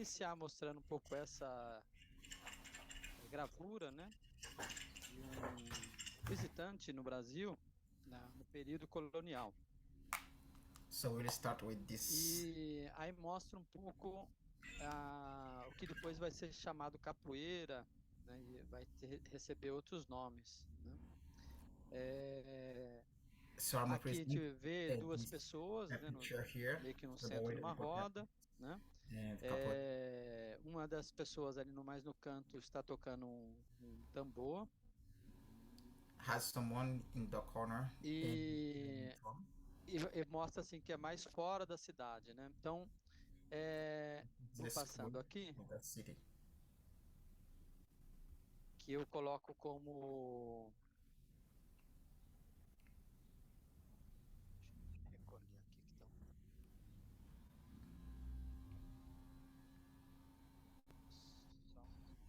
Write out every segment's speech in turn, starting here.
iniciar mostrando um pouco essa gravura, né, de um visitante no Brasil no período colonial. So we'll start with this. E aí mostra um pouco o que depois vai ser chamado capoeira, né, e vai receber outros nomes, né? É, So I'm aqui a presenting gente vê duas this pessoas, né, picture here, meio que no so the centro way de that uma people have roda, né? and couple Uma das pessoas ali mais no canto está tocando um tambor has someone in the corner in e, front. e mostra assim que é mais fora da cidade, né? Então, vou The school passando aqui, of the city. que eu coloco como. Deixa eu recolher aqui que estão. Só um minuto.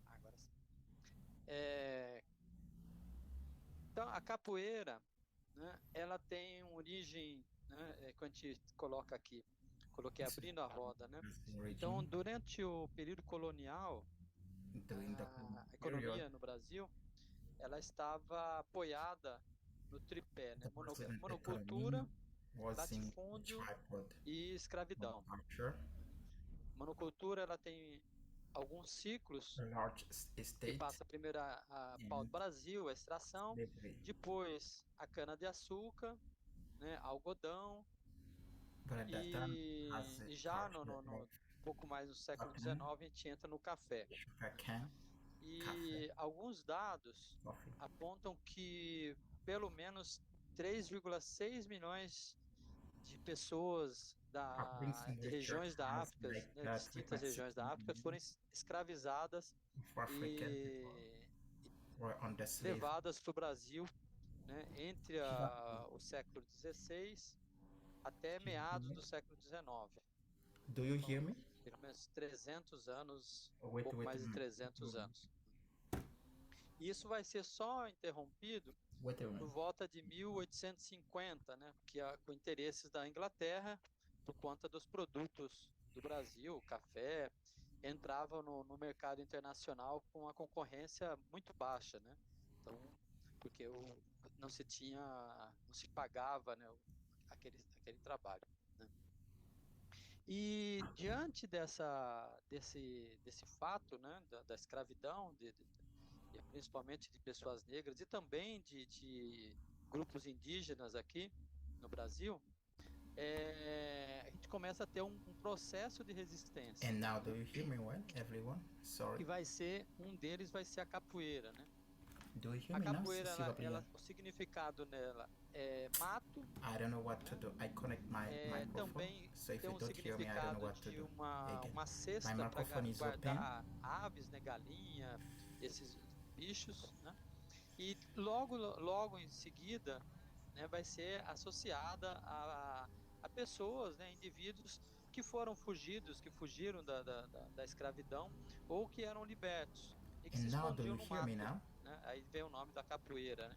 Agora sim. É, então, a capoeira, né, ela tem uma origem, né, quando a gente coloca aqui, coloquei This is abrindo a roda, né? the Então, region durante o período colonial, during the a period economia no Brasil, ela estava apoiada no tripé, né? the Brazilian economy Monocultura, was in a latifúndio tripod e escravidão. culture, Monocultura, ela tem alguns ciclos a large que estate passa primeiro a and pau-brasil, a extração, slavery. depois a cana-de-açúcar, né, algodão, But at that time has e a já culture of pouco mais no século cotton, XIX, a gente entra no café. sugarcane, coffee, E alguns dados coffee. apontam que pelo menos 3,6 milhões de pessoas According to de research regiões da has África, like né, distintas 3.6 regiões da África, foram million escravizadas of African people e were on the slave. levadas para o Brasil, né, entre o século XVI até meados do século XIX. Do you hear Então, me? pelo menos 300 anos, Oh, um wait, pouco wait a mais de minute. 300 anos. E isso vai ser só interrompido Wait a por minute. volta de 1850, né, com interesses da Inglaterra, por conta dos produtos do Brasil, o café, entrava no mercado internacional com uma concorrência muito baixa, né? Então, porque não se pagava, né, aquele trabalho, né? E diante desse fato, né, da escravidão, e principalmente de pessoas negras e também de grupos indígenas aqui no Brasil, a gente começa a ter um processo de resistência, And now, do né? you hear me well, everyone? Sorry. Que um deles vai ser a capoeira, né? Do you hear A me now? capoeira, Silvia? o significado nela é mato, I don't know what to né? do. I connect my microphone, Também so if tem you um don't hear me, I don't know significado what to de do. Again, uma my cesta para microphone is open. guardar aves, né? Galinha, esses bichos, né? E logo em seguida, né, vai ser associada a pessoas, né, indivíduos que foram fugidos, que fugiram da escravidão ou que eram libertos e que se And now, do escondiam you no hear me mato, now? né? Aí vem o nome da capoeira,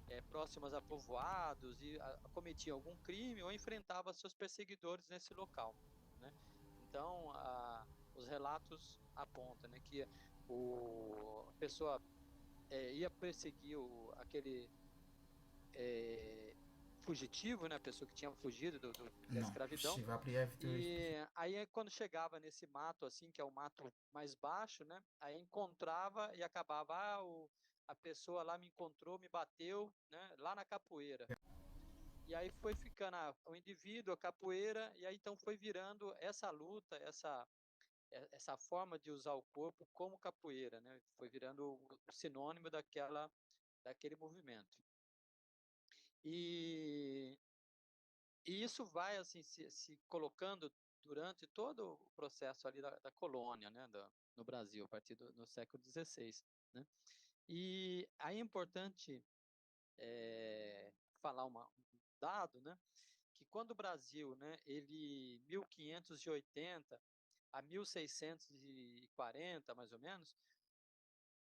né? Próximas a povoados e cometiam algum crime ou enfrentava seus perseguidores nesse local, né? Então, os relatos apontam, né, que a pessoa ia perseguir aquele fugitivo, né, a pessoa que tinha fugido da No. escravidão. Shiva Priya to E aí, quando chegava nesse mato, assim, que é o mato mais baixo, né, aí encontrava e acabava, a pessoa lá me encontrou, me bateu, né, lá na capoeira. E aí foi ficando o indivíduo, a capoeira, e aí então foi virando essa luta, essa forma de usar o corpo como capoeira, né, foi virando o sinônimo daquele movimento. E, e isso vai assim se colocando durante todo o processo ali da colônia, né, no Brasil, a partir no século XVI, né? E aí é importante falar um dado, né, que quando o Brasil, né, ele 1580 a 1640, mais ou menos,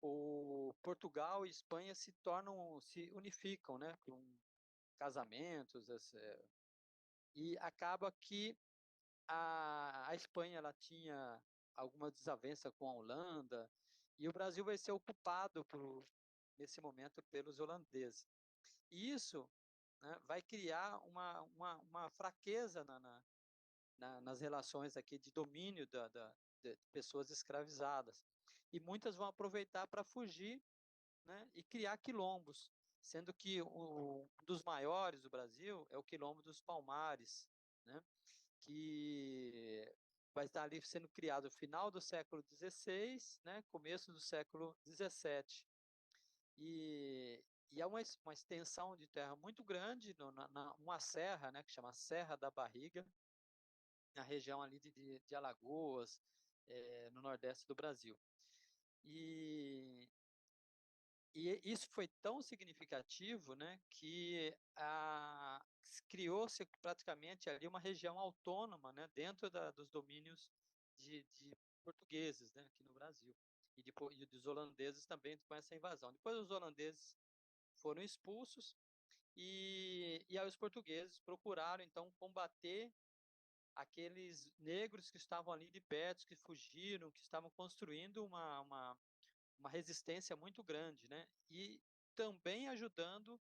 o Portugal e Espanha se unificam, né, casamentos, e acaba que a Espanha ela tinha alguma desavença com a Holanda e o Brasil vai ser ocupado nesse momento pelos holandeses. E isso, né, vai criar uma fraqueza nas relações aqui de domínio de pessoas escravizadas. E muitas vão aproveitar para fugir, né, e criar quilombos, sendo que um dos maiores do Brasil é o quilombo dos Palmares, né, que vai estar ali sendo criado no final do século XVI, né, começo do século XVII. E é uma extensão de terra muito grande, uma serra, né, que chama Serra da Barriga, na região ali de Alagoas, no nordeste do Brasil. E, e isso foi tão significativo, né, que criou-se praticamente ali uma região autônoma, né, dentro dos domínios de portugueses, né, aqui no Brasil. E dos holandeses também com essa invasão. Depois os holandeses foram expulsos e aí os portugueses procuraram então combater aqueles negros que estavam ali de perto, que fugiram, que estavam construindo uma resistência muito grande, né? E também ajudando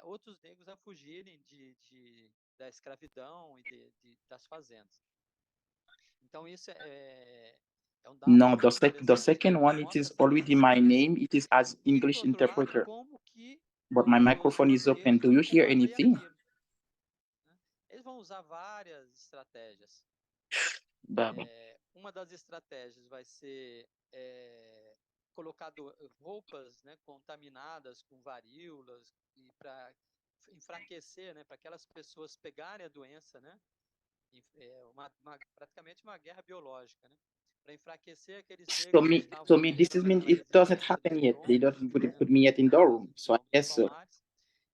outros negros a fugirem da escravidão e das fazendas. Então isso é um dado No, muito the interessante, né? second Que one, it mostra is essa already my resistência name. It is as e, por English outro lado, interpreter. como que But my os microphone is open. holandeses Do you vão hear fazer anything? aquilo, né? Eles vão usar várias estratégias. Baba. Uma das estratégias vai ser colocado roupas, né, contaminadas com varíolas e para enfraquecer, né, para aquelas pessoas pegarem a doença, né, praticamente uma guerra biológica, né, para enfraquecer aqueles So negros que me, estavam so ali me, this is lutando mean pela it doesn't resistência dos happen yet. They don't quilombos, put, né, put me yet in the room. do So I quilombo dos guess so. Palmares.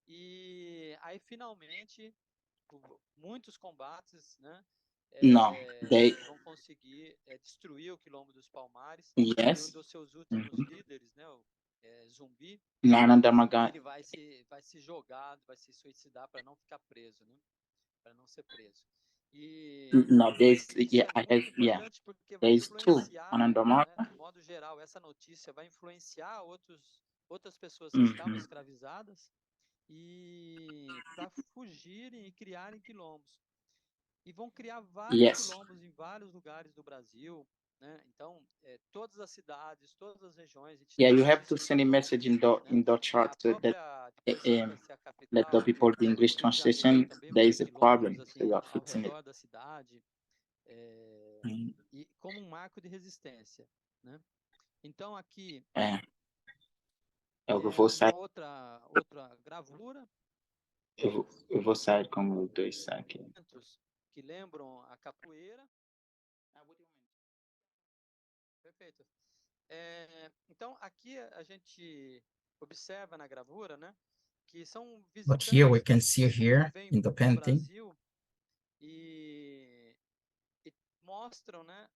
E aí finalmente muitos combates, né, No, they, eles vão conseguir destruir o Quilombo dos Palmares e um yes. dos seus últimos Mhm. líderes, né, o Zumbi, Nanandamaga. ele vai se jogar, vai se suicidar para não ficar preso, né, para não ser preso. No, there's, E isso yeah, é I have, muito yeah. importante porque vai There's two. influenciar, Anandamaga. né, de modo geral, essa notícia vai influenciar outras pessoas que estavam Mm-hmm. escravizadas e para fugirem e criarem quilombos e vão criar vários Yes. quilombos em vários lugares do Brasil, né? Então, todas as cidades, todas as regiões, a gente Yeah, tem you have to notícias send a então, message né? in the E chat a so that própria, depois que vai ser a let the capital, people the o English Rio de Janeiro translation. também vai There ter is a quilombos problem. So assim you are ao fixing it. redor da cidade, é, Mm. e como um marco de resistência, né? Então aqui Eu vou uma sair, outra gravura, eu vou sair com os dois aqui. que lembram a capoeira. Perfeito. Então, aqui a gente observa na gravura, né, que são But here we visitantes, can né, see que here vêm in the para o painting Brasil e mostram, né,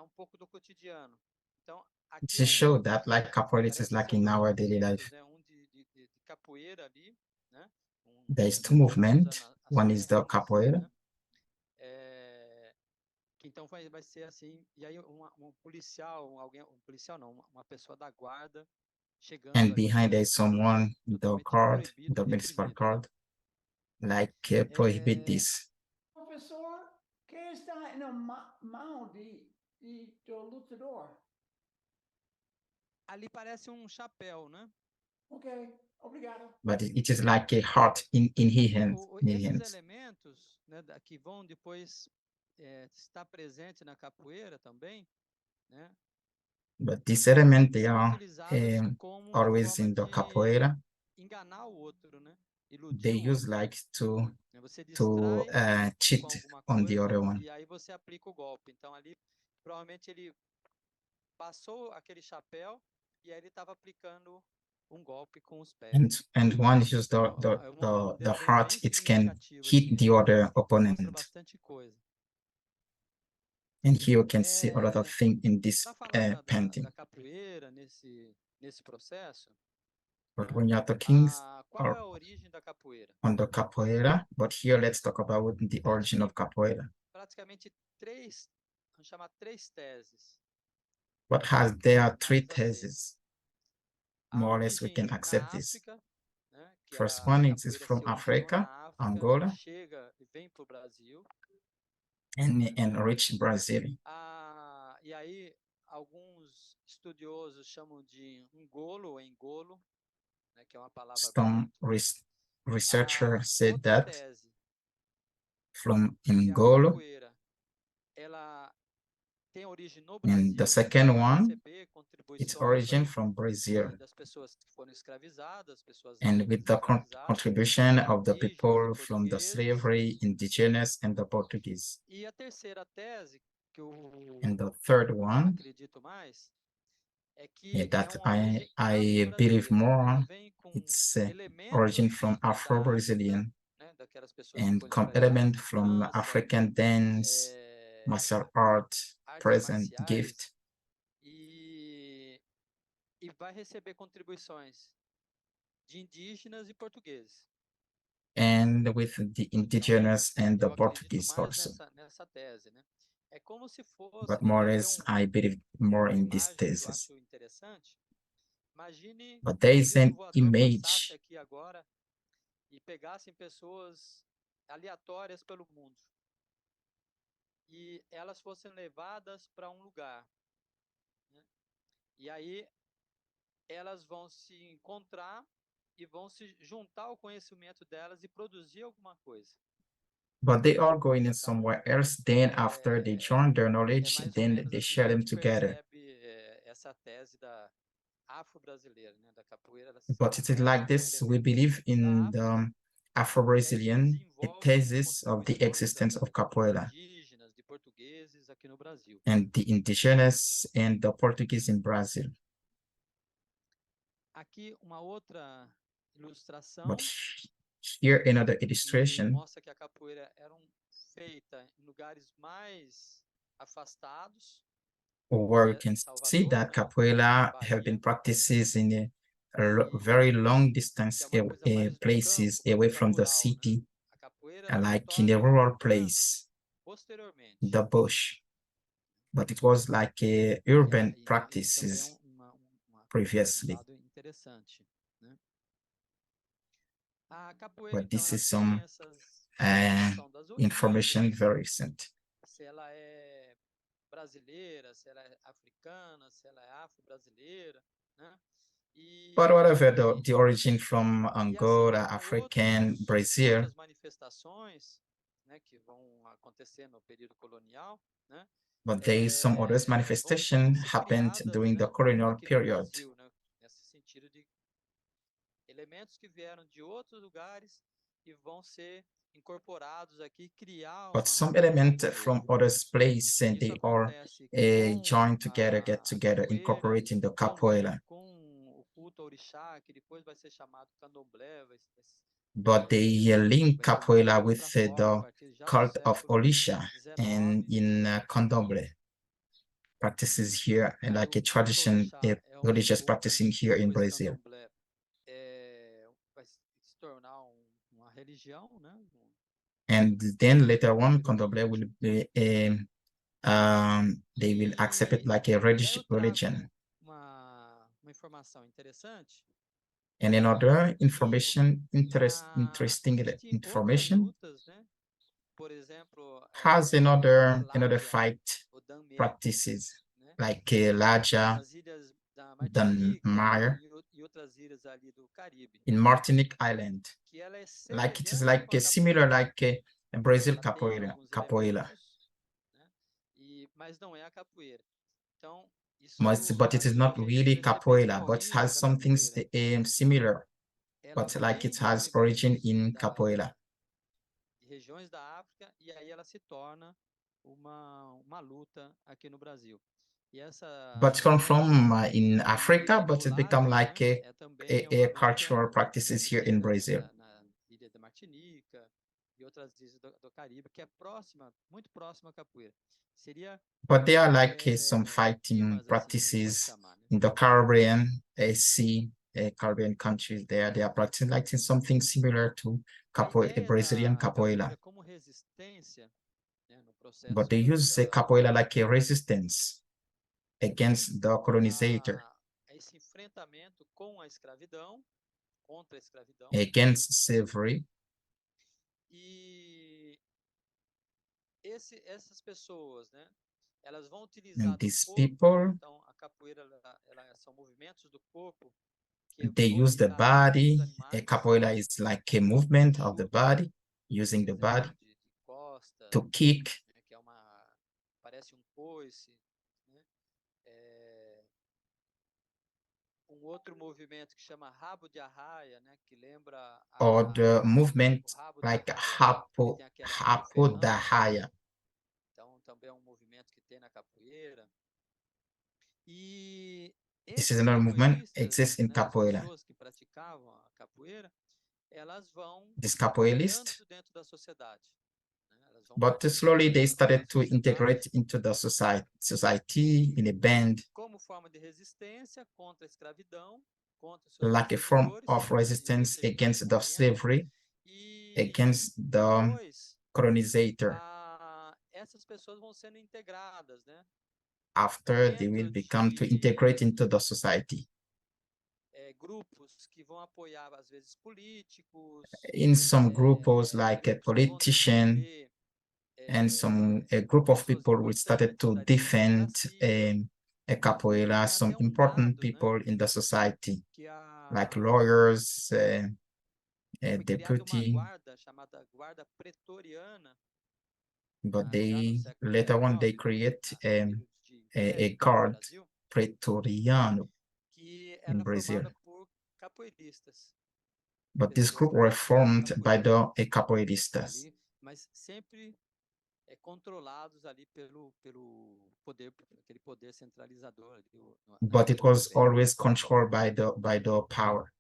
um pouco do cotidiano. Então, aqui to show that like é, capoeira is parece like ser in dois our daily exemplos, life. né, um de capoeira ali, né, There's two um usando movements. as One is the pernas, capoeira, né, que então vai ser assim, e aí um policial, um policial não, uma pessoa da guarda chegando and ali, behind there né? is someone with the Totalmente card, proibido, the municipal reprimido, né? card, like prohibit É, this. Professor, quem está na mão do lutador? ali parece um chapéu, né? Ok, obrigado. But it is like a heart in his Aqui, hands. In his esses hands. elementos, né, que vão depois estar presente na capoeira também, né? But this element they São are utilizados um, como uma always forma in the de capoeira. enganar o outro, né? They Iludir o use outro. like to Né? Você to distrai uh, com cheat alguma on the coisa other one. e aí você aplica o golpe. Então ali provavelmente ele passou aquele chapéu e aí ele estava aplicando um golpe com os And pés. and one is just Então um the desenho heart bem it can significativo hit aqui, the né? other Que mostra opponent. bastante coisa. And here you can see a lot of É, things in this Para falar painting. da capoeira nesse processo, But né? when you are talking qual é a origem da capoeira? on the capoeira, but here let's talk about the A gente origin tem of capoeira. praticamente vamos chamar três teses But there are three mais aceitas. theses, A more or less we origem can accept na this. África, né, que First a one is capoeira from se originou Africa, na África, Angola, chega e vem para o Brasil. and reach Brazil. E aí alguns estudiosos chamam de Ngolo ou Engolo, né, que é uma palavra Some bonita. A researchers said outra that tese, from que a Angola, capoeira ela tem origem no and the Brasil, second vai one, receber its contribuições origin aí from Brazil, das pessoas que foram escravizadas, pessoas and negras with the escravizadas, contribution of the indígenas e people from the portugueses. slavery, indigenous, and the Portuguese. E a terceira tese, que eu And the third one, acredito mais, é que é that uma origem I believe afro-brasileira. more Ela on, vem com it's origin from elementos da África, Afro-Brazilian né, daquelas pessoas que and foram element escravizadas em from dança, African dance, martial art, artes present, gift, marciais, e, e vai receber contribuições de indígenas e portugueses. and with the Então, indigenous and the eu acredito Portuguese mais also. nessa tese, né? É como se But fosse, more or tem less, I believe more uma in these imagem que eu theses. acho interessante. Imagine But there que um is disco an voador passasse image, aqui agora e pegassem pessoas aleatórias pelo mundo e elas fossem levadas para um lugar, né? E aí elas vão se encontrar e vão se juntar ao conhecimento delas e produzir alguma coisa. but they are going in Então, somewhere else. Then after they join their é knowledge, mais ou then menos they assim que share a them gente together. percebe essa tese da afro-brasileira, né, da capoeira. Ela But it is like começa com this. We elementos believe da in África the e aí se Afro-Brazilian desenvolve com thesis of the contribuições existence aí of de capoeira indígenas, de portugueses aqui no Brasil. and the indigenous and the Portuguese in Brazil. Aqui uma outra But ilustração here another que illustration mostra que a capoeira era feita em lugares mais afastados, where que we é can see Salvador, that né, capoeira have been Bahia, practices in very e long que distance é uma coisa mais do places campo, away coisa from the rural, né? city, A capoeira ela se like in a torna rural urbana place, posteriormente. the bush. But it was like a urban Isso também é practices um previously. dado interessante, né? A capoeira, But então, this ela is tem some essa questão das information origens, very recent. se ela é brasileira, se ela é africana, se ela é afro-brasileira, né? But whatever E, the origin from e assim Angola, como African, Brazil, outras manifestações, né, que vão acontecer no período colonial, né, but there is some other vão manifestation ser happened criadas, during the né, colonial aqui no period. Brasil, né, nesse sentido de elementos que vieram de outros lugares e vão ser incorporados aqui, criar But some algo element from novo. other place and Isso they are acontece com joined together, get a together, capoeira, incorporating the também capoeira. com o culto ao orixá, que depois vai ser chamado candomblé, But they link vai ser uma capoeira with outra forma a the partir já do cult of século Orisha and XIX. in Candomblé practices here and Aí like o a culto ao tradition, orixá religious o practicing here in depois Brazil. candomblé vai se tornar uma religião, né? And then later on, Candomblé will be they will accept it like a E aí eu religion. trago uma informação interessante, And another que information, interesting existem outras information lutas, né? Por exemplo, has a another Ládia, fight o Damier, practices né? like Laja, Nas ilhas da Dan Martinica Mar e outras ilhas ali do Caribe, in Martinique Island. que ela é Like it is semelhante like com a similar capoeira. like Brazil Ela tem capoeira, alguns capoeira. elementos, né? Mas não é a capoeira. Então, isso But it is acho que not a gente really precisa perceber a capoeira, but it origem has da some things capoeira. similar, Ela but like vem it de has origin movimentos in capoeira. de regiões da África e aí ela se torna uma luta aqui no Brasil. E But come from in Africa, o but it become Ládia, like né, também é uma a luta cultural practices here in Brazil. na ilha da Martinica e outras ilhas do Caribe, que é muito próxima à capoeira. Seria But there are like some fighting primas, assim, a gente pode practices chamar, né? in the Caribbean Sea. Caribbean countries there. They are practicing something similar to A ideia Brazilian da capoeira, capoeira como resistência, né, no but processo they use capoeira like a resistance against the colonizer, a esse enfrentamento com a escravidão, contra a escravidão, against slavery. e essas pessoas, né, elas vão utilizar And do these corpo, né? people, Então a capoeira são movimentos do corpo que they vão use the imitar movimento dos body. A animais, capoeira is like a movement of the chutes, body, using por the body exemplo, de costa, to kick. né, que é parece um coice, né? É, um outro movimento que chama rabo de arraia, né, que lembra Or the movement o rabo da like arraia, que ele tem aquele Hapo da ferrão, né? Haya. Então também é um movimento que tem na capoeira. E This is esses another movement capoeiristas, exists in né, as capoeira. pessoas que praticavam a capoeira, elas vão This entrando capoeirist, dentro da sociedade, né? Elas vão but slowly participando they da started to integrate sociedade into the society in a band, como forma de resistência contra a escravidão, contra os seus like a form perseguidores, of né, e os resistance perseguidores against the morrendo, slavery, e against the depois colonizer. essas pessoas vão sendo integradas, né, After they will dentro become to integrate de into the society. grupos que vão apoiar, às vezes, políticos, In some groups, like a grupos que vão politician, defender and a group of pessoas people who started importantes to da defend aristocracia. a capoeira, Tem some até um important dado, né, people in the society, que like lawyers, foi criada uma deputy, guarda chamada Guarda Pretoriana, but já no they século later on they XIX, create no período de a guerra no guard Brasil, pretoriano que in era Brazil. formada por capoeiristas, But this pessoas group que were praticavam formed by capoeira the capoeiristas, ali, mas sempre controlados ali pelo poder, aquele poder centralizador ali, na but it região was ibérica. always controlled by the power,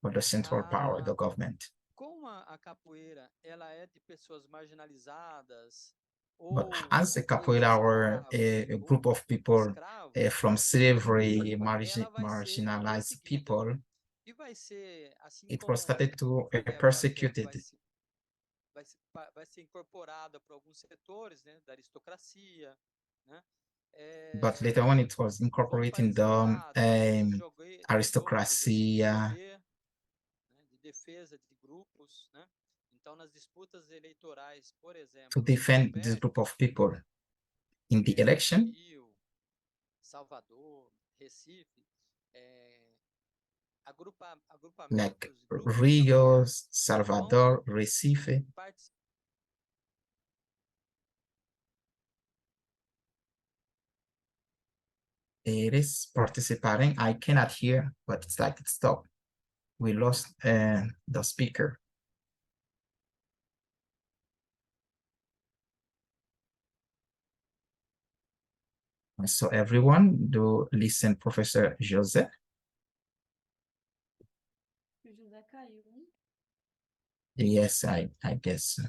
by the central power, A, the government. como a capoeira ela é de pessoas marginalizadas But ou as a capoeira were ex-escravos a ou group of people escravos, from slavery, ela vai ser marginalized perseguida people, e vai ser assim it was como started to Eva persecuted. vai ser incorporada por alguns setores, né, da aristocracia, né? But later on, it was Vão incorporating the participar desses jogos assim de aristocracia poder, né, de defesa de grupos, né? Então, nas disputas eleitorais, por to exemplo, na região defend this group ibérica, of people in the election, Rio, Salvador, Recife, like agrupamentos, grupos de Rio, capoeira vão Salvador, Recife. participar. It is participating. I cannot hear, but it's like it stopped. We lost the speaker. So everyone do listen, Professor José. O José caiu, né? Yes, I guess.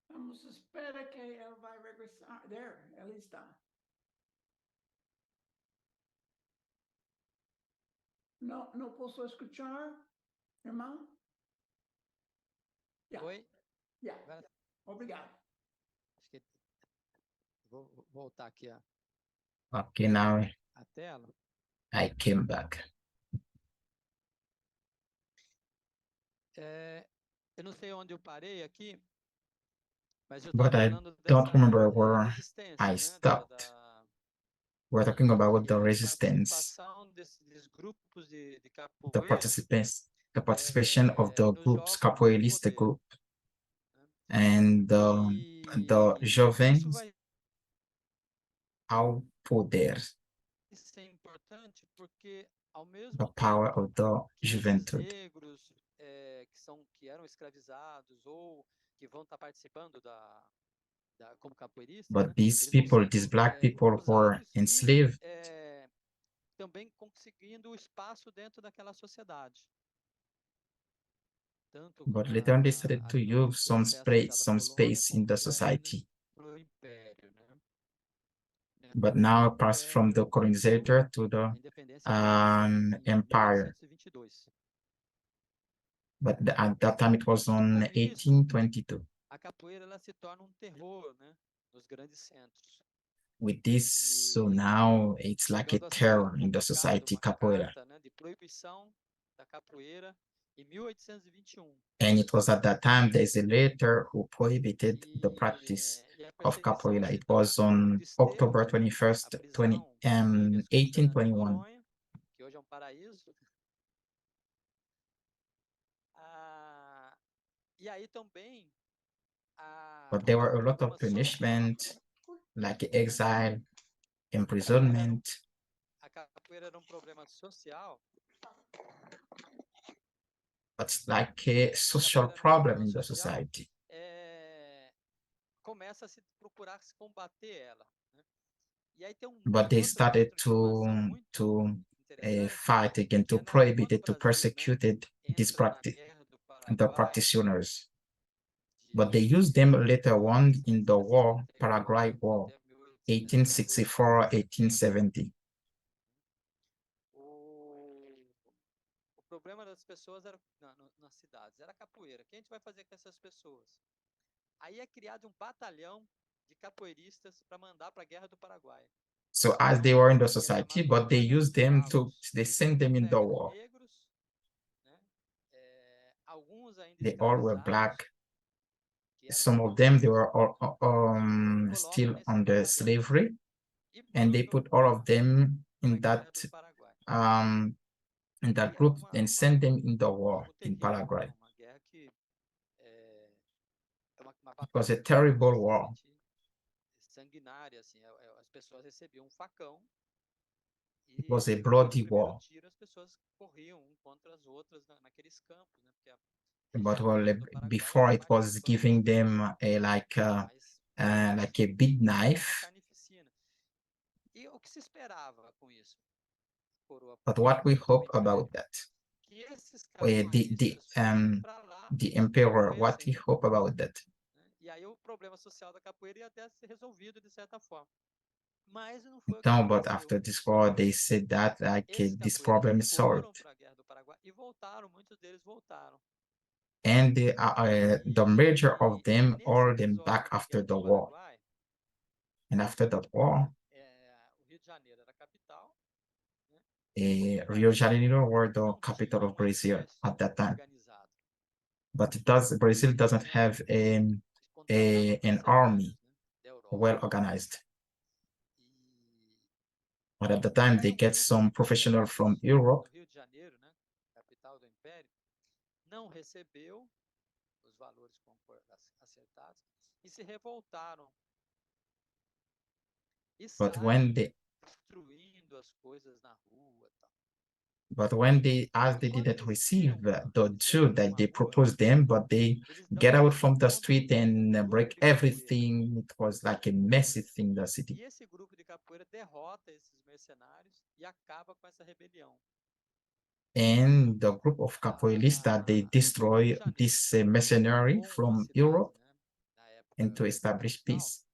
Vamos esperar que ela vai regressar. There, ela está. Não posso escutar, irmão? Yeah. Oi? Yeah. Agora, Obrigado. acho que vou voltar aqui Okay, now a tela. I came back. Eu não sei onde eu parei aqui, mas eu estava But I falando don't dessa remember where I resistência, né? stopped. We're talking about E the a resistance, participação desses grupos de the capoeira participants, the participation of the nos groups, jogos de capoeirista poder, group, né? and the Isso jovens vai ao poder, ser importante porque, ao the mesmo power tempo of the que esses juventude. negros que eram escravizados ou que vão estar participando como capoeirista, But né? these Eles vão people, ser these black people who were usados e enslaved, também conseguindo espaço dentro daquela sociedade, tanto but later on they started to ali no use processo já da some colônia, space in the quanto society. no império, né? But now O passed from the império, colonizer to the a independência veio em empire. 1822. But at that time it was E on com isso, 1822. a capoeira ela se torna um terror, né, nos grandes centros. With this, so E now it's like a chegando a ser terror in the publicado society, uma capoeira. carta, né, de proibição da capoeira em 1821. And it was at that time there's a letter who prohibited the practice E a of perseguição capoeira. se It dá was no on desterro, October né, a 21st, prisão das filhas com o Fernando de 1821. Noronha, que hoje é um paraíso. E aí também But there were um a lot problema of social. punishment, like exile, imprisonment. A capoeira era um problema social. It's like a A social capoeira era um problem problema in the social. society. Começa a se procurar se combater ela, né? E aí tem But they started outra informação muito interessante, fight again, que to é prohibit quando o it, to Brasil, né, persecute this entra na practice, Guerra do the Paraguai practitioners. But they de used them later on in the war, 1864 Paraguay War, até 1868. 1864-1870. O problema das pessoas era nas cidades, era a capoeira. O que a gente vai fazer com essas pessoas? Aí é criado um batalhão de capoeiristas para mandar para a Guerra do Paraguai. So as they were in the Que é society, chamado but they Batalhão used dos them to, Galos. they sent them Então in the pega war. negros, né? Alguns ainda They all were escravizados, black. que eram Some of them, they were all, e coloca still nesse under batalhão slavery, e and they mandam put all of them para a in Guerra do Paraguay. um, E é group and send them in the war algo in terrível, Paraguay. né? Uma guerra que é, é uma It was a batalha terrible war. extremamente sanguinária, assim. As pessoas recebiam um facão It was a e depois do bloody primeiro war. tiro as pessoas corriam um contra as outras naqueles campos, né? Porque a But região well, toda do Paraguai era before it was participante, giving them mas like a big era uma knife. carnificina. E o que se esperava com isso, coroa But what we do hope Império? about that, Que esses uh, capoeiristas fossem para lá the e emperor, what we morressem, hope about that. né? E aí o problema social da capoeira ia até ser resolvido de certa forma. Mas não foi o que No, but aconteceu. after this war, they said that Esses this capoeiristas problem is foram solved. para a Guerra do Paraguai e voltaram, muitos deles voltaram. And the major of E them, nesse all them back episódio da after Guerra do the war. Paraguai, And after that war, o Rio de Janeiro era a capital, né? E o Rio de Brasil Janeiro were the não capital tinha of um Brazil exército at that time. organizado. But Brazil doesn't have Contratava an army mercenários, né, da Europa. well organized. E, But at the time, e aí they um get grupo de some professional liberais from Europe, no Rio de Janeiro, né, capital do Império, não recebeu os valores acertados e se revoltaram e but saem destruindo as coisas na rua, tal. as E they quando didn't eles receive viram, the eles Jew entram that numa they rua, proposed them, but they eles dão get de out cara from the contra street and um grupo break de capoeira. everything. It was like a messy thing in the city. E esse grupo de capoeira derrota esses mercenários e acaba com essa rebelião. And the group of capoeiristas, they O Rio de destroy Janeiro, this que era mercenary como uma from cidade, Europe né, na and to época establish capital, peace.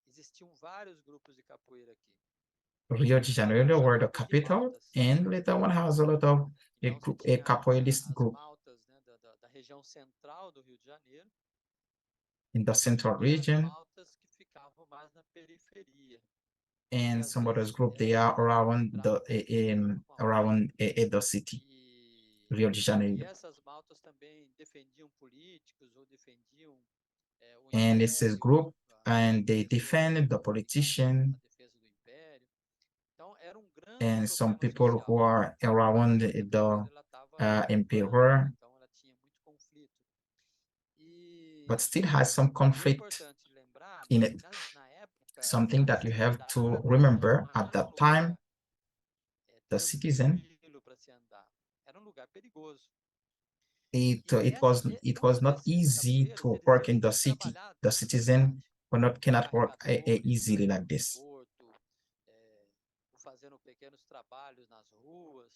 existiam vários grupos de capoeira aqui. Rio de E eram Janeiro were the chamadas de capital, maltas. and later one has a lot of Então você a tinha capoeirist as group maltas, né, da região central do Rio de Janeiro in the central e as region, maltas que ficavam mais na periferia. E and às some others vezes group they are around entravam com a rua. the city, E, Rio de e Janeiro. essas maltas também defendiam políticos ou defendiam o And it's this império, group, a and they defesa defend the a politician defesa do império. Então era um grande and some problema people social. who are E around a capoeira ela estava the bombando, né? emperor, Então ela tinha muito conflito. but E, still has some e é conflict importante lembrar in que it. na época Something a that you have to cidade remember não at era um that time, lugar the citizen, tranquilo para se andar. Era um lugar perigoso. it was not easy to eles work in eles the têm city. trabalhado The né, citizen cannot work carregadores easily no like this. aeroporto, fazendo pequenos trabalhos nas ruas.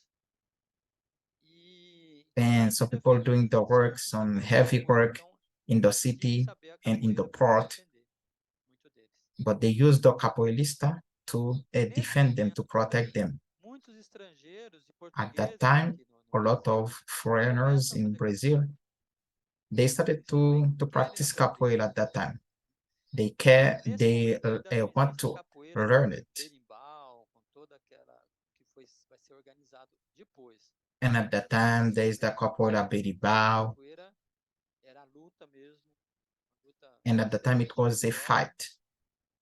Então lá And eles so ainda people viviam doing the muito works de on boa heavy forma, work então in the tinha que city saber a and in the capoeira para se port, defender, muito deles. but they used the capoeirista to Nesse defend them, to momento protect também, them. muitos estrangeiros e At that portugueses time, aqui no a lot Brasil of foreigners começam a in fazer Brazil, capoeira. they started Eles também to querem practice aprender. capoeira at that time. Nesse They momento ainda não want existe a to capoeira learn com it. berimbau, com toda aquela que vai ser organizado depois. And at that time, there is the capoeira A beribau. capoeira era a luta mesmo, uma luta And at the time, it extremamente was a perigosa, fight.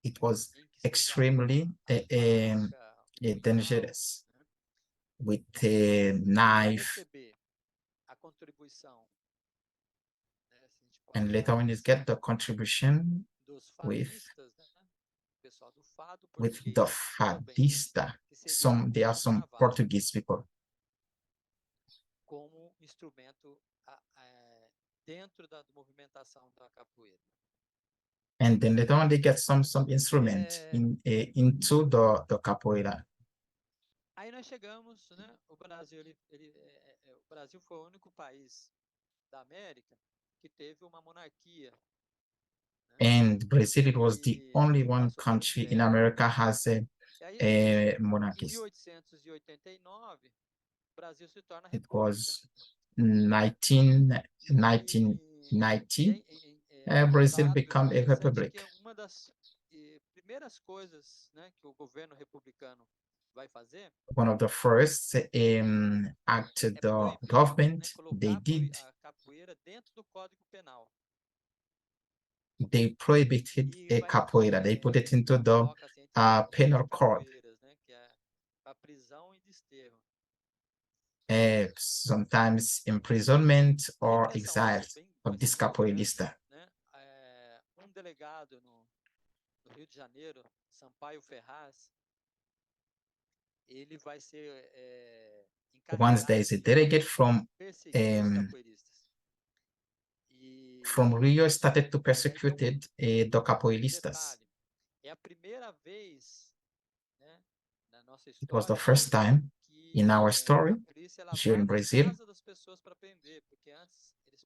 It was em que se usava extremely a faca, o punhal, dangerous né? with a Quem ia knife. receber a contribuição, né, se a gente pode And later, falar when you assim, get the contribution dos with fadistas, né? O pessoal do fado the português também, fadista, que seria there are o some carnaval, Portuguese people. como instrumento dentro da movimentação da capoeira. And then later on, they get some instrument É, into the capoeira. aí nós chegamos, né? O Brasil, o Brasil foi o único país da América que teve uma monarquia, né? And Brazil, it was the E only one passou pelo country in Império. America has E aí, a em monarchy. 1889, o Brasil se torna It república. was 19, E, 1990, é Brazil lembrado become a interessante republic. que uma das primeiras coisas, né, que o governo republicano vai fazer One of the first act é the proibir, né, government they colocar did, a capoeira dentro do Código Penal. they prohibited E a vai, capoeira. They put it into the coloca assim, entre aspas, penal code. capoeiras, né, que é a prisão e desterro. Sometimes imprisonment A or repressão vai exile ser bem, of vai ser this muito grande, capoeirista. né? Um delegado no Rio de Janeiro, Sampaio Ferraz, ele vai ser Once there is encarregado a de delegate perseguir os um, capoeiristas. from Rio started to E aí tem persecute the um capoeiristas. detalhe, é a primeira vez, né, na nossa It was the história first time in our que story a polícia ela here in vai na Brazil casa das pessoas para prender, porque antes eles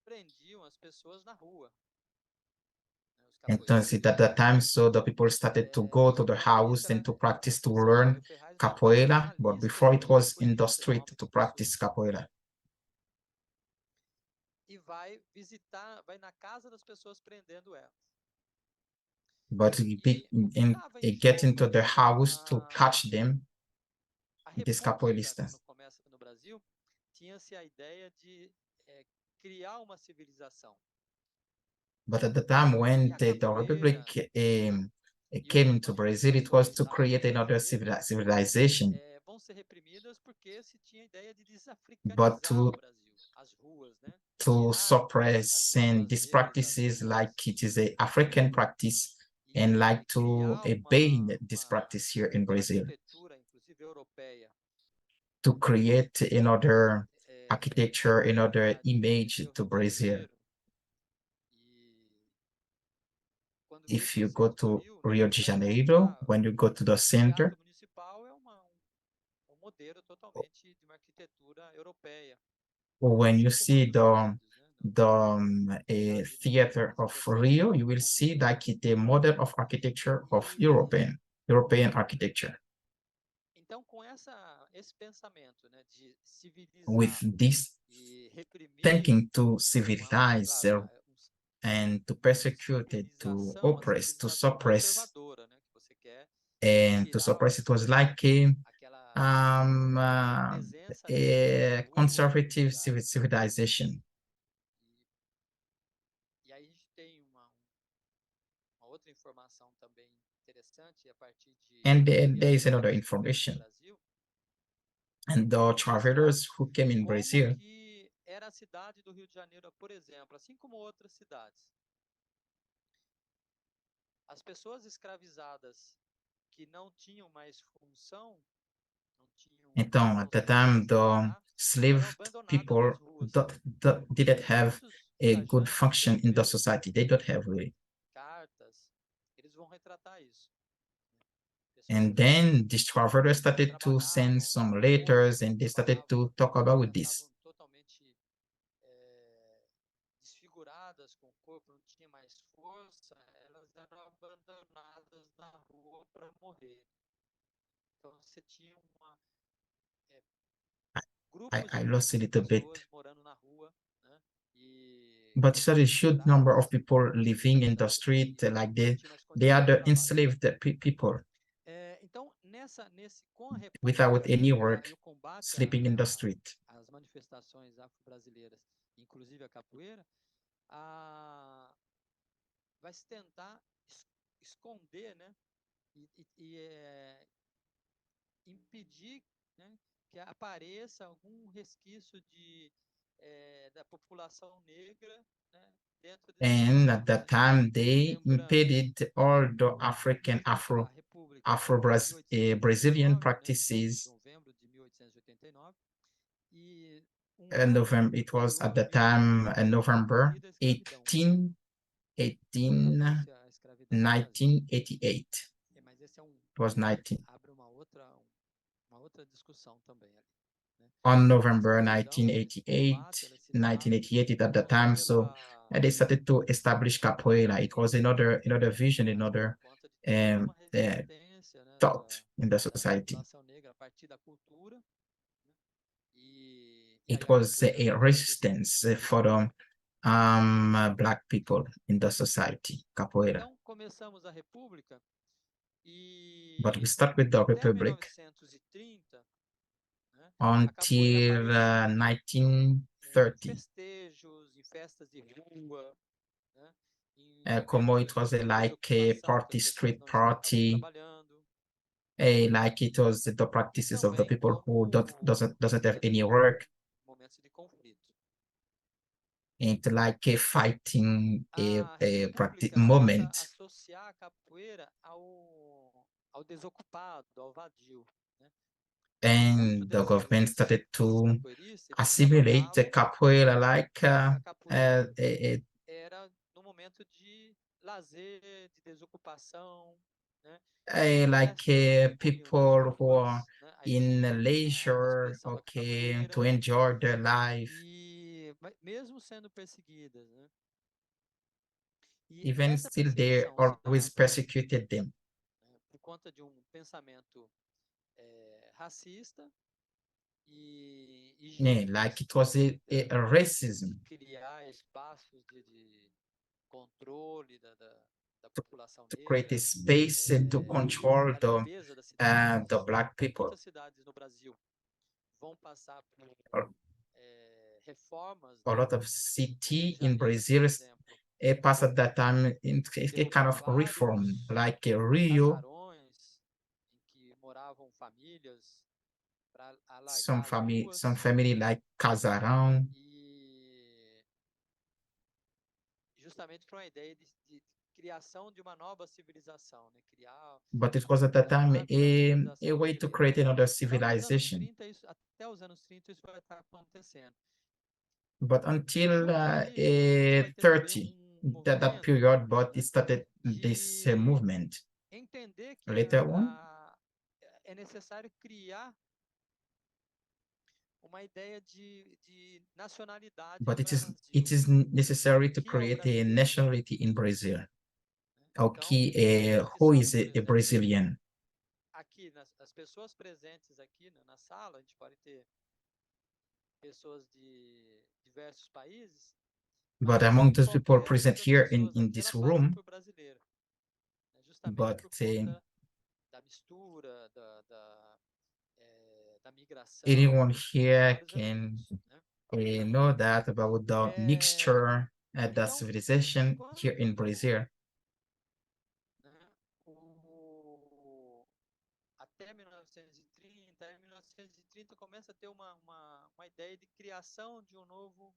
prendiam as pessoas na rua, né, os and turns capoeiristas. it at that time. So the people started to go to the E a polícia, house and to practice to o learn Sampaio Ferraz vai fazer capoeira, uma but lista before de it was in the capoeiristas, street nomes to de practice pessoas, capoeira. e vai visitar, vai na casa das pessoas prendendo elas. But E o que estava em get jogo into the ali, house to catch them, a these República, quando capoeiristas. começa no Brasil, tinha-se a ideia de criar uma civilização. But at the time E when a the Republic capoeira e came as into Brazil, it was manifestações to create another afro-brasileiras civilization, vão ser reprimidas porque se tinha a ideia de but desafricanizar o Brasil, as ruas, né? to Tirar as suppress and pessoas these negras das practices like ruas it is a African practice and like e to criar ban this practice here in uma Brazil, arquitetura, inclusive europeia, to create another architecture, another representar image o to Rio de Brazil. Janeiro. E quando veio If para o you go centro do to Rio, né, Rio de começa a Janeiro, mostrar when you go to the o Teatro center, Municipal é um modelo totalmente de uma arquitetura europeia, when you assim como see Estados Unidos, né, a Estados Unidos tem theater as of expressões Rio, da you will see República. like the model of architecture of E European architecture. então com esse pensamento, né, de With civilizar this e reprimir thinking to uma, civilize claro, and to uma persecute it, to civilização, uma oppress, to civilização suppress, conservadora, né, que você quer and to retirar suppress, it was like aquela presença negra nas a ruas, nas conservative cidades. civilization. E aí a gente tem uma outra informação também interessante a partir And dos there is another viajantes que vieram no information. Brasil, And the de mostrar travelers who came in como Brazil, que era a cidade do Rio de Janeiro, por exemplo, assim como outras cidades. As pessoas escravizadas que não tinham mais função, não tinham então, at the time, responsabilidades para the trabalhar, eram slave abandonadas nas people ruas. didn't E have muitos a good viajantes, function in the brasileiros, society. They don't have really. cartas, eles vão retratar isso. Pessoas And que then these travelers started to send trabalhavam na some rua, letters and they started trabalhavam, to talk about já this. estavam totalmente desfiguradas, com o corpo não tinha mais força, elas eram abandonadas na rua para morrer. Então você tinha grupos I e lost grupos a de little bit. pessoas morando na rua, né? E But it's a huge number of desfiguradas, people living in the escravizadas street, e like não they, tinham mais they condição are de the trabalho. enslaved people Então, com a without República, né, any e work, o combate sleeping in the street. às manifestações afro-brasileiras, inclusive a capoeira, a, vai se tentar esconder, né, e impedir, né, que apareça algum resquício da população negra, né, dentro desses And at grupos, that né? time, they Lembrando, impeded all the African a República é de Afro-Brazilian 1889, né, practices. novembro de 1889, e And ano November, it was at the anteriormente time, tinha November ocorrido a escravidão, 18, acabou-se a escravidão no Brasil. 1988. Mas esse It was 19. abre uma outra discussão também ali, né? On A November escravidão, esse 1988, combate, ela se dá 1988 at the não só time. So they started to establish capoeira. It was another vision, por another conta de toda um, uma resistência, né, thought in the da society. população negra a partir da cultura, né? E aí It a was capoeira a vem desse resistance for the Black people in the society, capoeira. Então começamos a República But we e start with the até Republic 1930, né, a capoeira until aparecia em 1930. festejos, em festas de rua, né, em Como momentos it was de like a desocupação que party, as pessoas street não estavam party, trabalhando, like it was the e practices of the também people who como doesn't have any em work, momentos de conflito. and like a fighting A a practice República passa moment. a associar a capoeira ao desocupado, ao vadio, né? E muitos And the government desses, started desses to capoeiristas, eles assimilate the trabalhavam capoeira like e a capoeira a, era no momento de lazer, de desocupação, né? E like festas que ocorriam nas people who are ruas, né? Aí in tinha a leisure, expressão da okay, to capoeira enjoy their life, e mesmo sendo perseguidas, né? E even essa still they perseguição se always dava, persecuted them. né, por conta de um pensamento racista e Yeah, like jeito it was a de racism criar espaços de controle da população to create a negra, space and to control a limpeza das the cidades. black people. Muitas cidades no Brasil vão passar por A reformas, a né? lot of O Rio city de in Janeiro, por Brazil exemplo, passed at that time in a kind derrubou of reform, vários like Rio, casarões em que moravam famílias para alargar as some ruas family like Casarão, e justamente para uma ideia de criação de uma nova civilização, né? Criar but it was at that um time marco da a civilização way to negra. create another Então, civilization. até os anos 30 isso vai estar acontecendo. But until Junto disso, a gente vai ter também 30, um that movimento, period, but it né, started this de movement. entender que Later on, é necessário criar uma ideia de nacionalidade but no it Brasil, is o necessary to que é o create a brasileiro, nationality in Brazil. né? Então, Okay, a gente who sabe, is por a exemplo, Brazilian? aqui, as pessoas presentes aqui na sala, a gente pode ter pessoas de diversos países, But mas among those people qualquer uma present das here pessoas in aqui, this ela passa room, por brasileiro, né? Justamente but por conta da mistura, da migração anyone de here vários can elementos, né? know that about the mixture the Então, civilization here in quando, Brazil. né, até 1930, em 1930 começa a ter uma ideia de criação de um novo,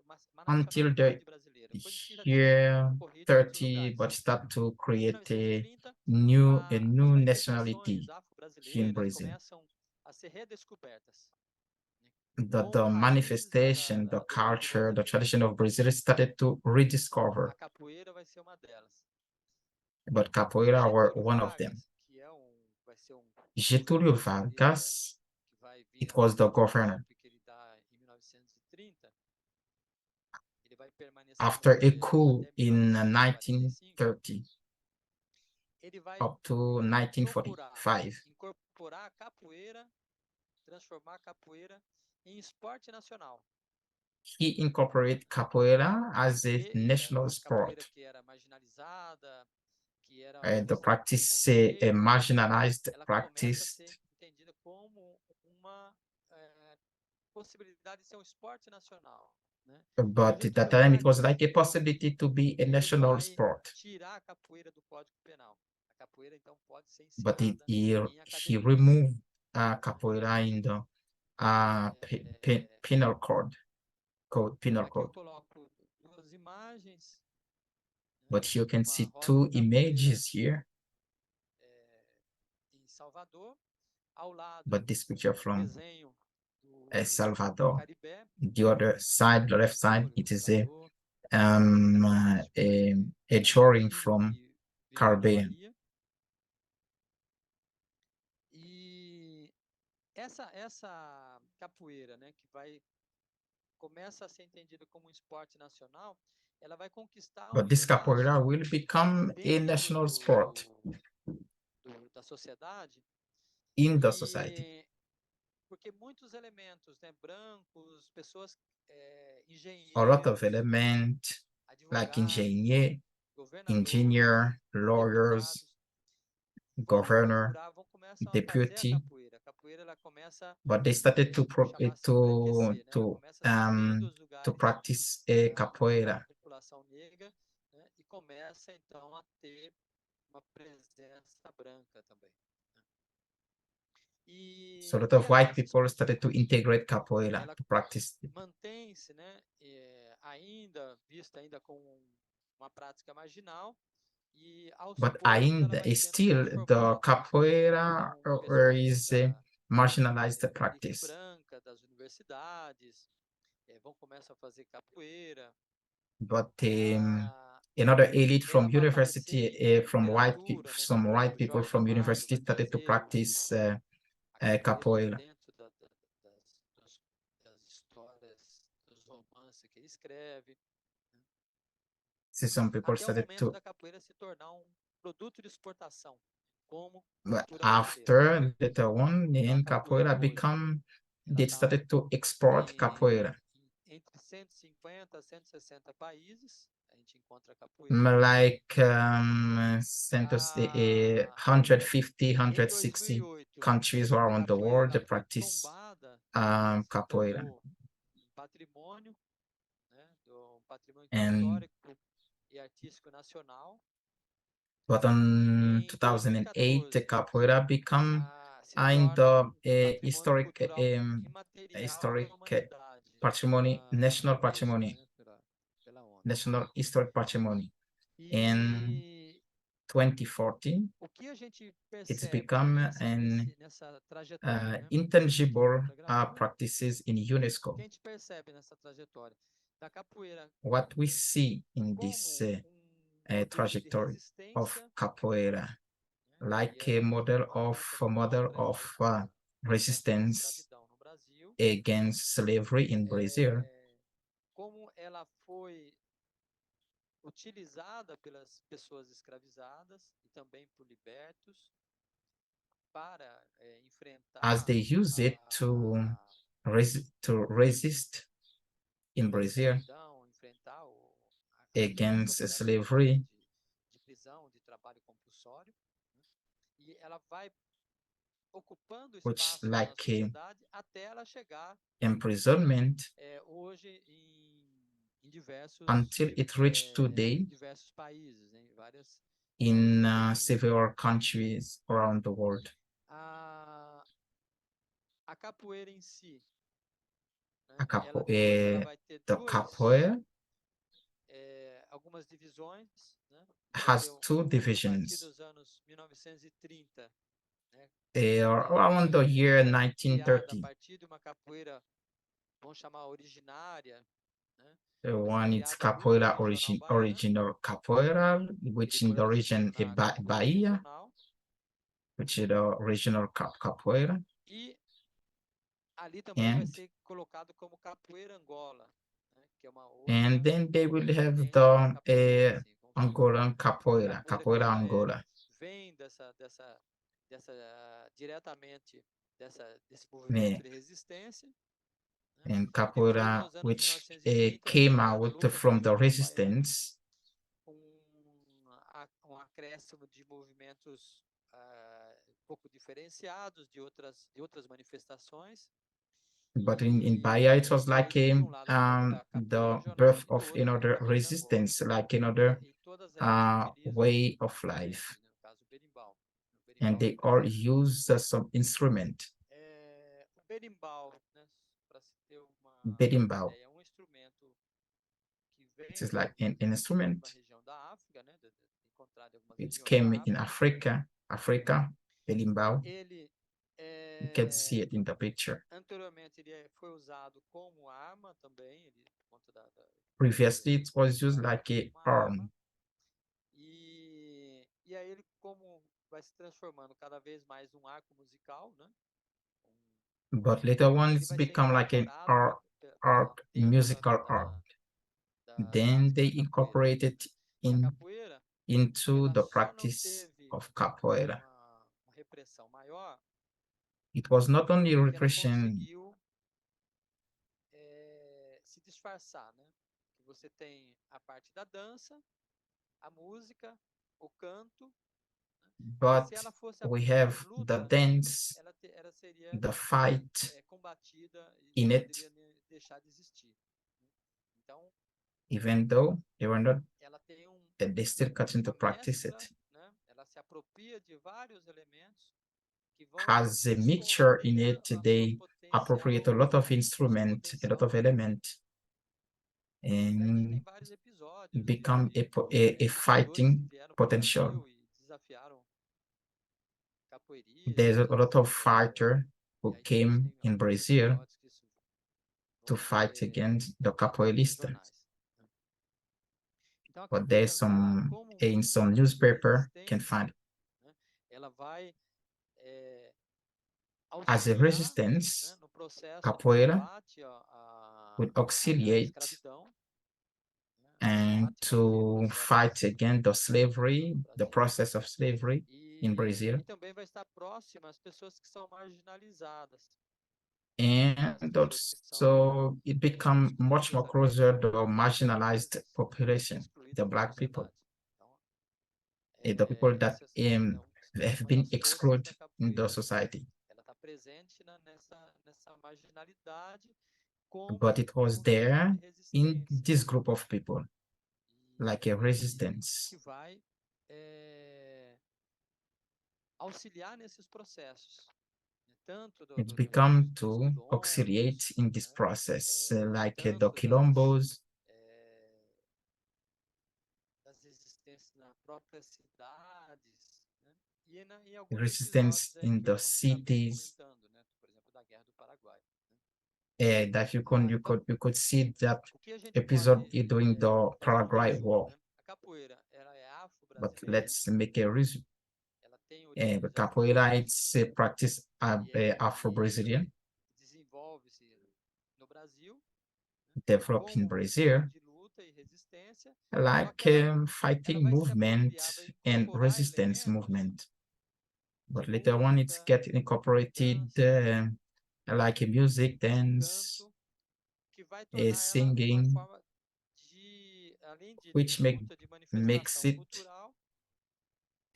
uma Until the nacionalidade brasileira, coisa que já tinha year ocorrido em outros 30, lugares. but start to Em create a 1930, new as nationality manifestações here in afro-brasileiras Brazil. começam a ser redescobertas. the manifestation, the culture, the tradition of Brazil started to rediscover. A capoeira vai ser uma delas. But capoeira were Getúlio one of them. Vargas, que vai ser Getúlio governador ali Vargas, que vai vir it a was the partir do governor. golpe que ele dá em 1930, ele vai permanecer no After a poder coup até in 1945. 1930 Ele vai up to procurar 1945, incorporar a capoeira, transformar a capoeira em esporte nacional. he incorporated capoeira as a Porque national a capoeira sport. que era marginalizada, que era The vista com practice, a preconceito, marginalized ela começa a practice, ser entendida como uma possibilidade de ser um esporte nacional, né? E o but at that Getúlio time it was Vargas, like a possibility to be a ele national vai sport. tirar a capoeira do Código Penal. A capoeira, então, pode ser But ensinada em he academias. removed capoeira in the É, penal penal aqui eu code. coloco duas imagens, né, But you de can uma see roda de two capoeira images here, em Salvador, ao lado but this picture um from desenho El do Salvador. Caribé, The other side, the left side, Salvador, it is a Ilustrador, característico a drawing argentino from que veio da Caribbean. Bahia. E essa capoeira, né, que começa a ser entendida como um esporte nacional, ela vai conquistar um But this espaço capoeira will become a dentro national sport da sociedade, in the society. e porque muitos elementos, né, brancos, pessoas, A lot of engenheiros, element like advogados, governadores, engineer, lawyers, deputados, vão governor, procurar, vão começar a fazer a deputy, capoeira. A capoeira ela começa, but they started chama-se embranquecer, né? Ela começa a sair dos to lugares practice a da capoeira. população negra, né? E começa então a ter uma presença branca também. Né? So a lot E of aí white esse people esporte started to integrate capoeira ela to practice it. mantém-se, né? Ainda vista ainda como uma prática marginal. E aos But poucos ela ainda vai sendo still the transformada. capoeira Então, pessoas is a marginalized da elite practice. branca, das universidades, vão começar a fazer capoeira. But Ah, another elite ela from vai aparecer university, em literatura, né? some O white próprio people Jorge from Amado university vai started to trazer practice a capoeira para capoeira. dentro das histórias, dos romances que ele escreve. Né? See, some people Até o started momento to, da capoeira se tornar um produto de exportação, como but cultura brasileira. after later on Então, a in capoeira capoeira hoje, ela they está started to export capoeira. entre 150 a 160 países, a gente encontra a capoeira. Like Em 150, 160 2008, countries a around the capoeira world ela that foi practice tombada e se capoeira. tornou um patrimônio, né, um patrimônio And histórico e artístico nacional. but E on em 2008, the 2014, capoeira become se in torna the patrimônio cultural imaterial da historic humanidade patrimony, pela national Unesco, patrimony, né, pela ONU. national historic patrimony. In E 2014, o que a gente it's percebe, né, become an nessa trajetória, né? intangible Tá gravando? practices in O que UNESCO. a gente percebe nessa trajetória da capoeira What we see in this como modelo de trajectory of resistência, capoeira, né, que like a era model uma luta of contra a resistance escravidão no Brasil, against slavery in Brazil, como ela foi utilizada pelas pessoas escravizadas e também por libertos para as enfrentar they use it a, to resist in a Brazil escravidão, enfrentar o against processo slavery, de prisão, de trabalho compulsório, né? E ela vai ocupando which espaços na like sociedade até ela chegar imprisonment hoje em until it reached today diversos países, em vários in lugares do mundo. several countries around the world. A capoeira em si, né, ela vai ter The capoeira algumas divisões, né? Vai ter has two a partir divisions. dos anos 1930, né? They are around the year Criada a 1930. partir de uma capoeira vamos chamar originária, né? The Vai ser one is criada ali no Capoeira regional baiano, original Capoeira, which in depois the vai se region tornar capoeira Bahia, regional, which is the regional Capoeira, e ali também vai and ser colocado como capoeira Angola, né? Que é uma and outra then they will have vertente da the capoeira, assim, vamos chamar. Angolan A Capoeira, capoeira que Capoeira ela Angola, vem dessa diretamente desse yeah. movimento de resistência, né? And E depois, Capoeira, nos anos which 1930, came com a out luta do from the regional baiano, resistance, com um acréscimo de movimentos um pouco diferenciados de outras manifestações. but in Bahia it was E aí, like por um lado, por conta da capoeira the regional birth e do of outro, another capoeira Angola. resistance, like another E todas elas se utilizam way of life, instrumentos, né? No caso, o berimbau. O and berimbau they que all toca. use some instrument, O berimbau, né, para se ter uma berimbau. ideia, é um instrumento que It vem is like an da mesma instrument. região da África, né, encontrado em algumas It regiões came da in África. Africa, berimbau. Ele, You can see it in the picture. anteriormente, ele foi usado como arma também, ele, por conta de Previously, ser it was used usado like como a uma arma. arm, E aí ele como vai se transformando cada vez mais num arco musical, né? but later on Ele it's vai ser become like an incorporado art, dentro musical art. da Then prática they da capoeira. incorporated E a in capoeira, into ela the só não practice teve of capoeira. uma repressão maior It was not only porque ela repression, conseguiu se disfarçar, né? Que você tem a parte da dança, a música, o canto, né? E but se ela fosse we para as have the lutas, dance, ela seria the fight combatida e não in it, poderia deixar de existir, né? Então, even though they were not, ela tem they still continue to uma practice mescla, it. né? Ela se apropria de vários elementos que vão Has a mixture in esconder it. a sua They appropriate a potencial, lot of o seu instrument, a lot potencial of violento. element, Daí a gente tem and vários episódios become a lutadores que fighting vieram para o potential. Brasil e desafiaram There's a capoeiristas, lot of fighter e who aí também came tem in alguns Brazil episódios que to vão fight ser against the contados nos capoeirista. jornais, né? Então a But capoeira there's ela some como um in some movimento de newspaper can resistência, find né, ela vai é, as a auxiliar, né, resistance. no processo de Capoeira combate would à auxiliate escravidão, né, and combate ao to fight processo against the escravizador slavery, no the Brasil. process of slavery in Brazil. E também vai estar próxima às pessoas que são marginalizadas, as And pessoas que são also it become much excluídas more da closer to marginalized excluídas, population, the excluídas da Black people, sociedade. Então, the people that essas são have uma been das forças excluded da in the capoeira. society. Ela está presente nessa marginalidade como But it um was movimento there de in resistência this group of people, like a que resistance. vai auxiliar nesses processos, né? Tanto It's become dos to auxiliate quilombos, in this né? process, like the Tanto quilombos, das resistências nas próprias cidades, né? E em alguns resistance episódios aí in que the eu acabei cities. comentando, né? Por exemplo, da Guerra do Paraguai, né? That you could see that O que a gente episode pode during the fazer um Paraguay resumo, War. né? A capoeira, ela é But afro-brasileira, let's make a resume. ela tem The origens capoeira africanas it's a practice Afro-Brazilian, e desenvolve-se no Brasil, né, developed in como um Brazil, instrumento de luta e resistência, só like que ela fighting vai se movement apropriar, vai and incorporar resistance elementos movement. de But later on, it's música, get de incorporated dança, like a music, de dance, canto, que vai tornar ela uma singing, forma de, além de which luta, de makes manifestação it cultural,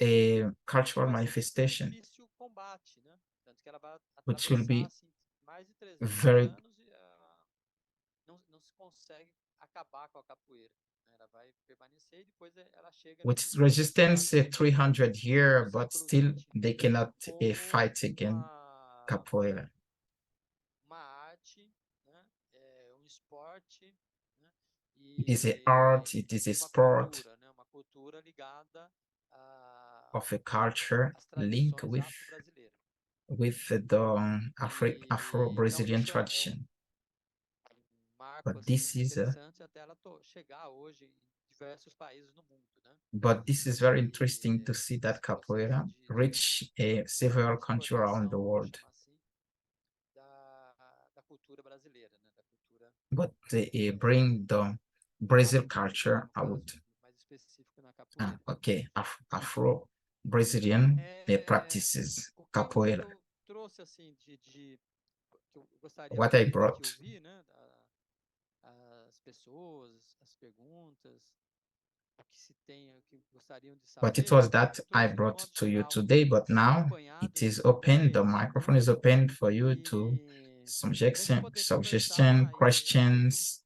a cultural vai ser de manifestation, difícil combate, né? Tanto que ela vai which will atravessar be assim, mais de 300 very, anos e não se consegue acabar com a capoeira, né? Ela vai permanecer e depois ela chega which nesses resistance episódios 300 do year, but século still XX they cannot como fight against uma, capoeira. uma arte, né? Um esporte, né? It is a art, it is a E uma sport cultura, né? Uma cultura ligada of a culture às linked tradições afro-brasileiras. with the E então Afro-Brazilian isso tradition. marco But assim this muito is interessante até ela chegar hoje em diversos países no mundo, né? very interesting to E see that esse processo capoeira de reach several countries around the exportação, vamos world. chamar assim, da cultura brasileira, né? Da cultura But they bring the Brazil afro-brasileira, culture no caso, out. mais específico na capoeira. Okay, Afro-Brazilian practices O que capoeira. eu trouxe assim que eu gostaria What I primeiro de brought, ouvir, né? As pessoas, as perguntas, o que se tem, o que gostariam de but it saber. was that Eu I trouxe de brought modo to you geral today, but esses now it apanhados is de open. The ideias, né? microphone is open for you to E para a gente suggestion, poder suggestion, conversar e aí questions.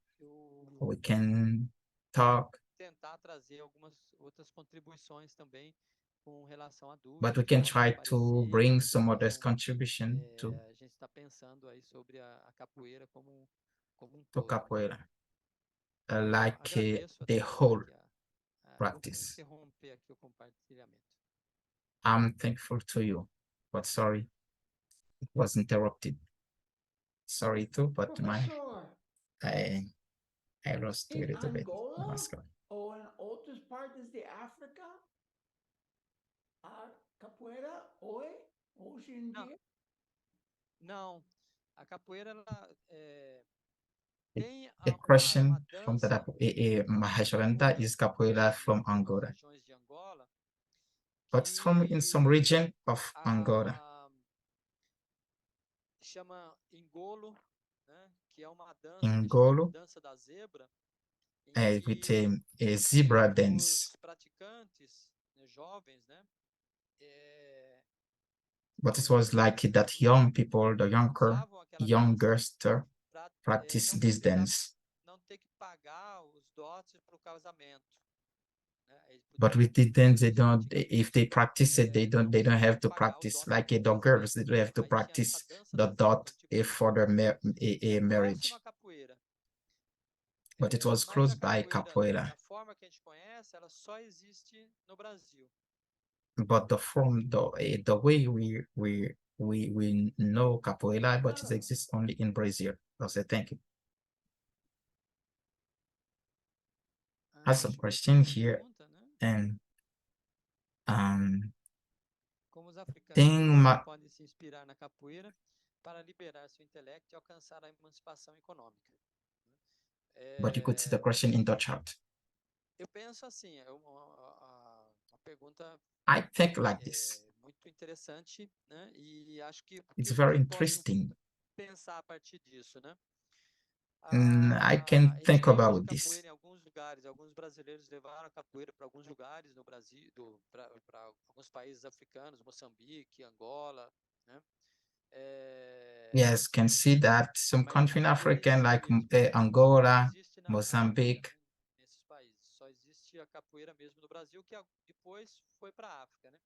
We can talk, tentar trazer algumas outras contribuições também com relação a but dúvidas we que can possam try to aparecer, bring que some others possam contribution a gente está pensando aí sobre a capoeira como um to todo, né? capoeira, Então, like agradeço the até já whole aqui vou practice. interromper aqui o compartilhamento. I'm thankful to you, but sorry it was interrupted. Sorry too, but Professor, I I lost a in little bit. Angola or in outras partes de África, a capoeira hoje em Não, dia? não, a capoeira ela tem A uma question from the dança em Mahashalanda is capoeira from algumas Angola, regiões de Angola but it's from in some que region of Angola. a, chama engolo, né? Que é uma dança que chama Ngolo, dança da zebra, em with que a zebra dance. os praticantes, né, jovens, né? É, But it was like that young people, the usavam aquela dança youngster para practice não this precisar, dance. não ter que pagar os dotes para o casamento, né? Eles But podiam with the dance, they don't. If antigamente they practice it, não They don't precisavam have to pagar os practice dotes like para o the girls. casamento. They don't have to Aí tinha essa practice dança the da zebra, dot um tipo de for their é próximo à marriage. capoeira. But it was Mas close a by capoeira, capoeira. da forma que a gente conhece, ela só existe no Brasil. But the form, the way we know capoeira, but it Claro. exists only in Brazil. I'll say thank you. I have some Deixa eu ver aqui question uma here, pergunta, né? and Como os africanos thing jovens podem se inspirar na capoeira para liberar seu intelecto e alcançar a emancipação econômica? but you could see the question in the chat. Eu penso assim, é uma pergunta I think like this. muito interessante, né? E acho que It's o que very eu posso interesting. pensar a partir disso, né? I can A gente think vê hoje about this. capoeira em alguns lugares. Alguns brasileiros levaram a capoeira para alguns lugares no Brasil, para alguns países africanos, Moçambique, Angola, né? Yes, can see that some Mas a country in capoeira em Africa si like mesmo não Angola, existe na África, Mozambique, né? Nesses países. Só existe a capoeira mesmo no Brasil, que depois foi para a África, né?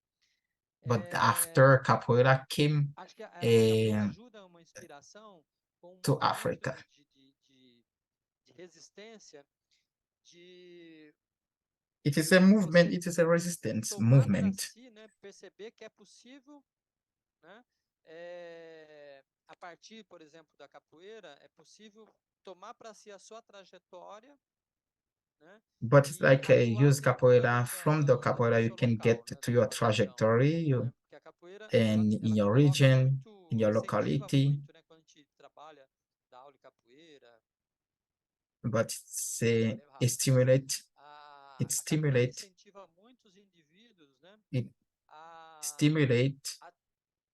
but after capoeira came Acho que a capoeira uh, ajuda uma inspiração com um to movimento Africa. de resistência, de It is a movement, você it is a resistance tomar para movement. si, né, perceber que é possível, né, a partir, por exemplo, da capoeira, é possível tomar para si a sua trajetória, né, But it's e like atuar use dentro capoeira. From the do capoeira, you seu can get local, né, to da your sua região, trajectory, né, porque a capoeira and in ela your coloca region, in muito, your incentiva locality. muito, né, quando a gente trabalha, dá aula de capoeira, But it's falei it rápido. stimulate, A capoeira stimulate, incentiva muitos indivíduos, né, it a, stimulate a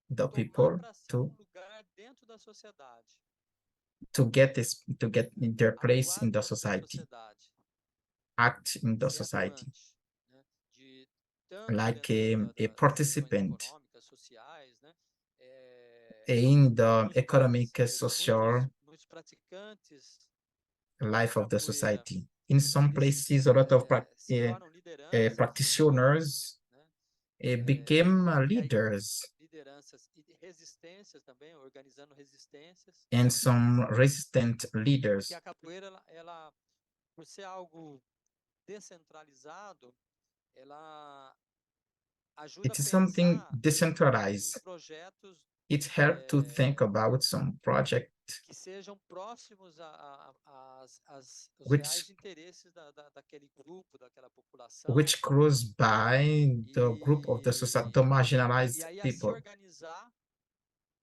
the tomar people para si um lugar dentro da sociedade, to get their place atuar in the dentro da society, sociedade, act in the ser society, atuante, né, de tanto like dentro a das questões participant econômicas, sociais, né, in the alguns lugares, economic, social muitos praticantes da life of the capoeira, society. In some eles places, a lot of se tornam lideranças religiosas, practitioners né, became e aí leaders, lideranças e resistências também, organizando resistências, and some resistant porque leaders. a capoeira, por ser algo descentralizado, ela ajuda a It is something pensar em decentralized. projetos It helped to think about some project que sejam próximos aos which reais interesses daquele grupo, daquela população, which close by the group of the society, the e marginalized aí a se people, organizar,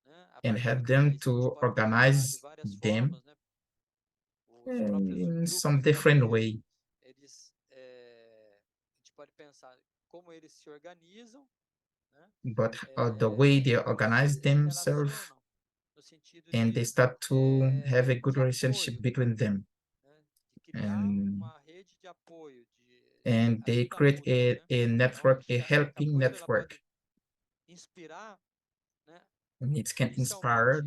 né, a and partir help de them aí a gente to pode organizar de organize várias them formas, né? Os próprios in grupos some de different capoeira, way. eles, a gente pode pensar como eles se organizam, né? But the way they Como eles organize se themselves, relacionam, no sentido and they start to have a good de relationship apoio, between them, né? De criar and uma rede de apoio, de they ajuda create mútua, né? a Então network, a a helping capoeira ela network. pode inspirar, né? And it can inspire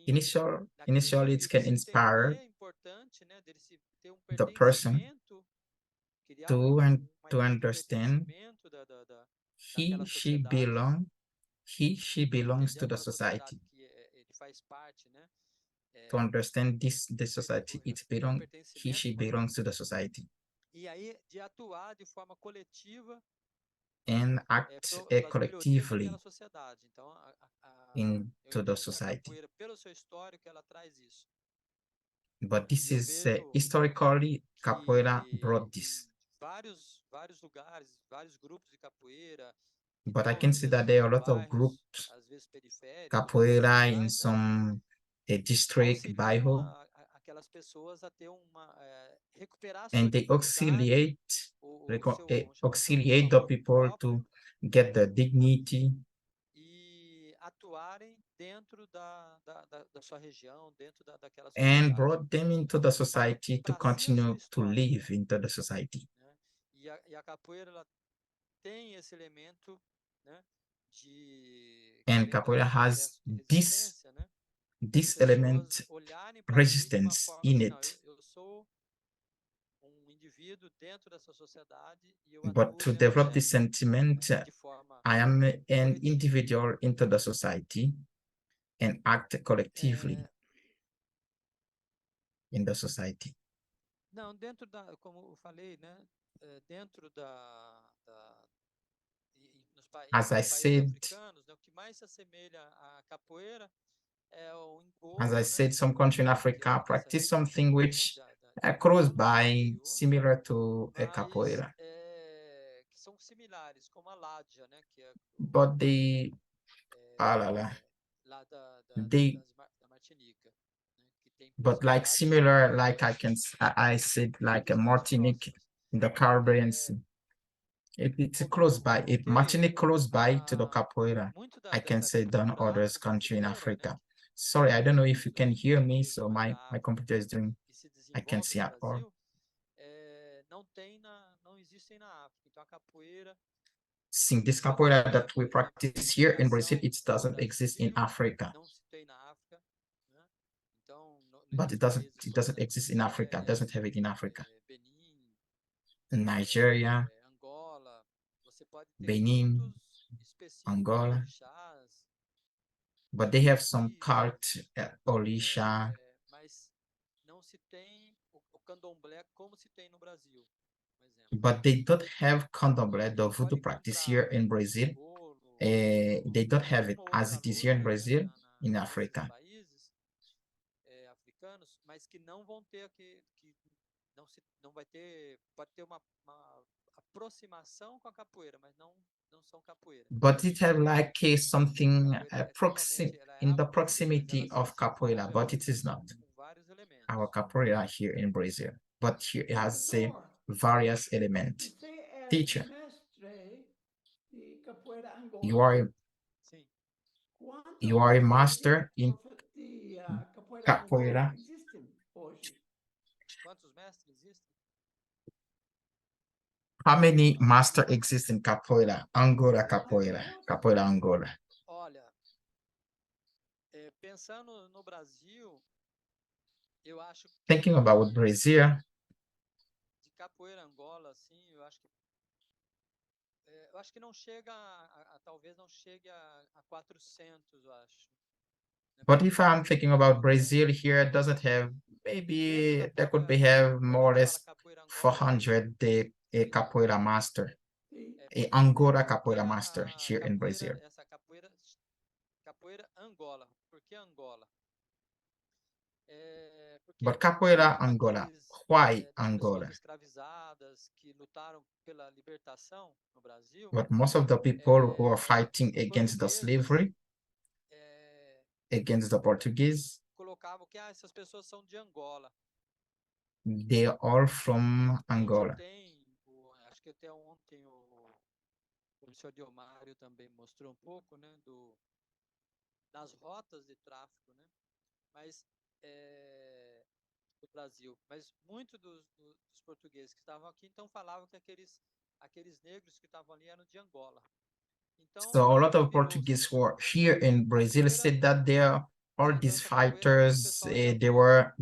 Inicialmente naquele initially it can indivíduo se inspire entender importante, né? Dele se ter um the person pertencimento, criar uma to ideia de understand pertencimento daquela she sociedade, she belongs entender to the aquela sociedade society. que ele faz parte, né? To understand this society, O she pertencimento, belongs to the society, e aí de atuar de forma coletiva and act para as melhorias daquela collectively sociedade. Então, eu into the entendo que a society. capoeira, pelo seu histórico, ela traz isso. But E this eu is vejo historically Capoeira que brought em this. vários lugares, vários grupos de capoeira que But I estão can às see vezes that there are em a lot of bairros, groups às vezes periféricos, às vezes Capoeira in centrais, né? some a district, Auxiliam bairro, aquelas pessoas a ter recuperar a sua and they dignidade, vamos chamar, a sua auxiliate the voz people própria to get the dignity e atuarem dentro da sua região, dentro daquela and sociedade, brought them into the para society to trazer a sua continue to história, live into the society. né? E a capoeira ela tem esse elemento, né, que And vem Capoeira desse has processo de this resistência, né? Das this pessoas element olharem para si de uma resistance forma in assim, não, it. eu sou um indivíduo dentro dessa sociedade e eu But atuo to dentro develop dela, this sentiment, né? De forma I am an coletiva. individual into the society and act collectively É, in the society. não, como eu falei, né? Dentro As I nos países said, africanos, né, o que mais se assemelha à capoeira é o as I engodo, né? said, some country in Que Africa é practice something região which de close Angola, do by, interior, similar to a mas capoeira, que são similares, como a ládia, né? Que é but they, ah, la, la, lá they, da Martinica, né? Que tem but like proximidade similar, com like I said, like a bastante Martinique próximas. in the Caribbean É, Sea. It's close by. It ok, Martinique close by to the capoeira. muito I can dessa say than cultura others country in afro-brasileira, né? Africa. Sorry, I don't know if you Muito can hear me. das So regiões da my África computer is doing. que se I can desenvolve see no at all. Brasil não existem na África. Então a capoeira, Sim, this pelo capoeira fato that we de practice uma here in Brazil, criação it no doesn't exist in Brasil, Africa, não se tem na África, né? Então, but nesses it doesn't países, it por doesn't exemplo, exist in Africa. It Nigéria, doesn't have it in Africa. Benin, Nigeria, Angola, você pode ter Benin, cultos específicos de Angola, orixás, but they have some tupis, cult, Orisha, mas não se tem o candomblé como se tem no Brasil, por exemplo. but they don't have Né? candomblé, A the gente voodoo pode practice here encontrar in Brazil. bolo, They don't have it uma as outra it is here in luta, né, Brazil, in nesses Africa. países africanos, mas que não vão ter que não vai ter, pode ter uma aproximação com a capoeira, mas não são capoeira. But it have like A something capoeira é totalmente, ela é in the Afro-Brasileira, mas ela proximity se of capoeira, desenvolve ao but longo it do is not tempo com vários our elementos. capoeira here in Brazil. But here it has Professor, various elements. você é Teacher, mestre de capoeira you Angola. are Quantos you are a mestres master in de capoeira Angola capoeira. existem hoje? Quantos mestres existem? How many master exist in capoeira? Angola Mais capoeira, dois? capoeira Angola. Olha, pensando no Brasil, eu acho Thinking about que Brazil, de capoeira Angola, assim, eu acho que não chega talvez não chegue a 400, eu acho. Né? but Porque if I'm thinking about Brazil é, here, doesn't have, dentro da maybe there could própria, be have quando a more or gente fala less capoeira Angola, tem 400 the a capoeira master, Sim. a Angola porque capoeira master a here in Brazil. capoeira Angola, por que Angola? Porque But Capoeira como Angola, aqueles why das pessoas Angola? escravizadas que lutaram pela libertação no Brasil, But most of the people who are fighting os against the portugueses slavery, against the Portuguese, colocavam que essas pessoas são de Angola. they are all from A gente Angola. tem, acho que até ontem o professor Diomário também mostrou um pouco, né, das rotas de tráfico, né, mas do Brasil. Mas muitos dos portugueses que estavam aqui, então falavam que aqueles negros que estavam ali eram de Angola. Então So a lot of virou-se Portuguese who are here in Brazil capoeira, said that they are all these virou-se a capoeira do fighters, pessoal de they Angola. were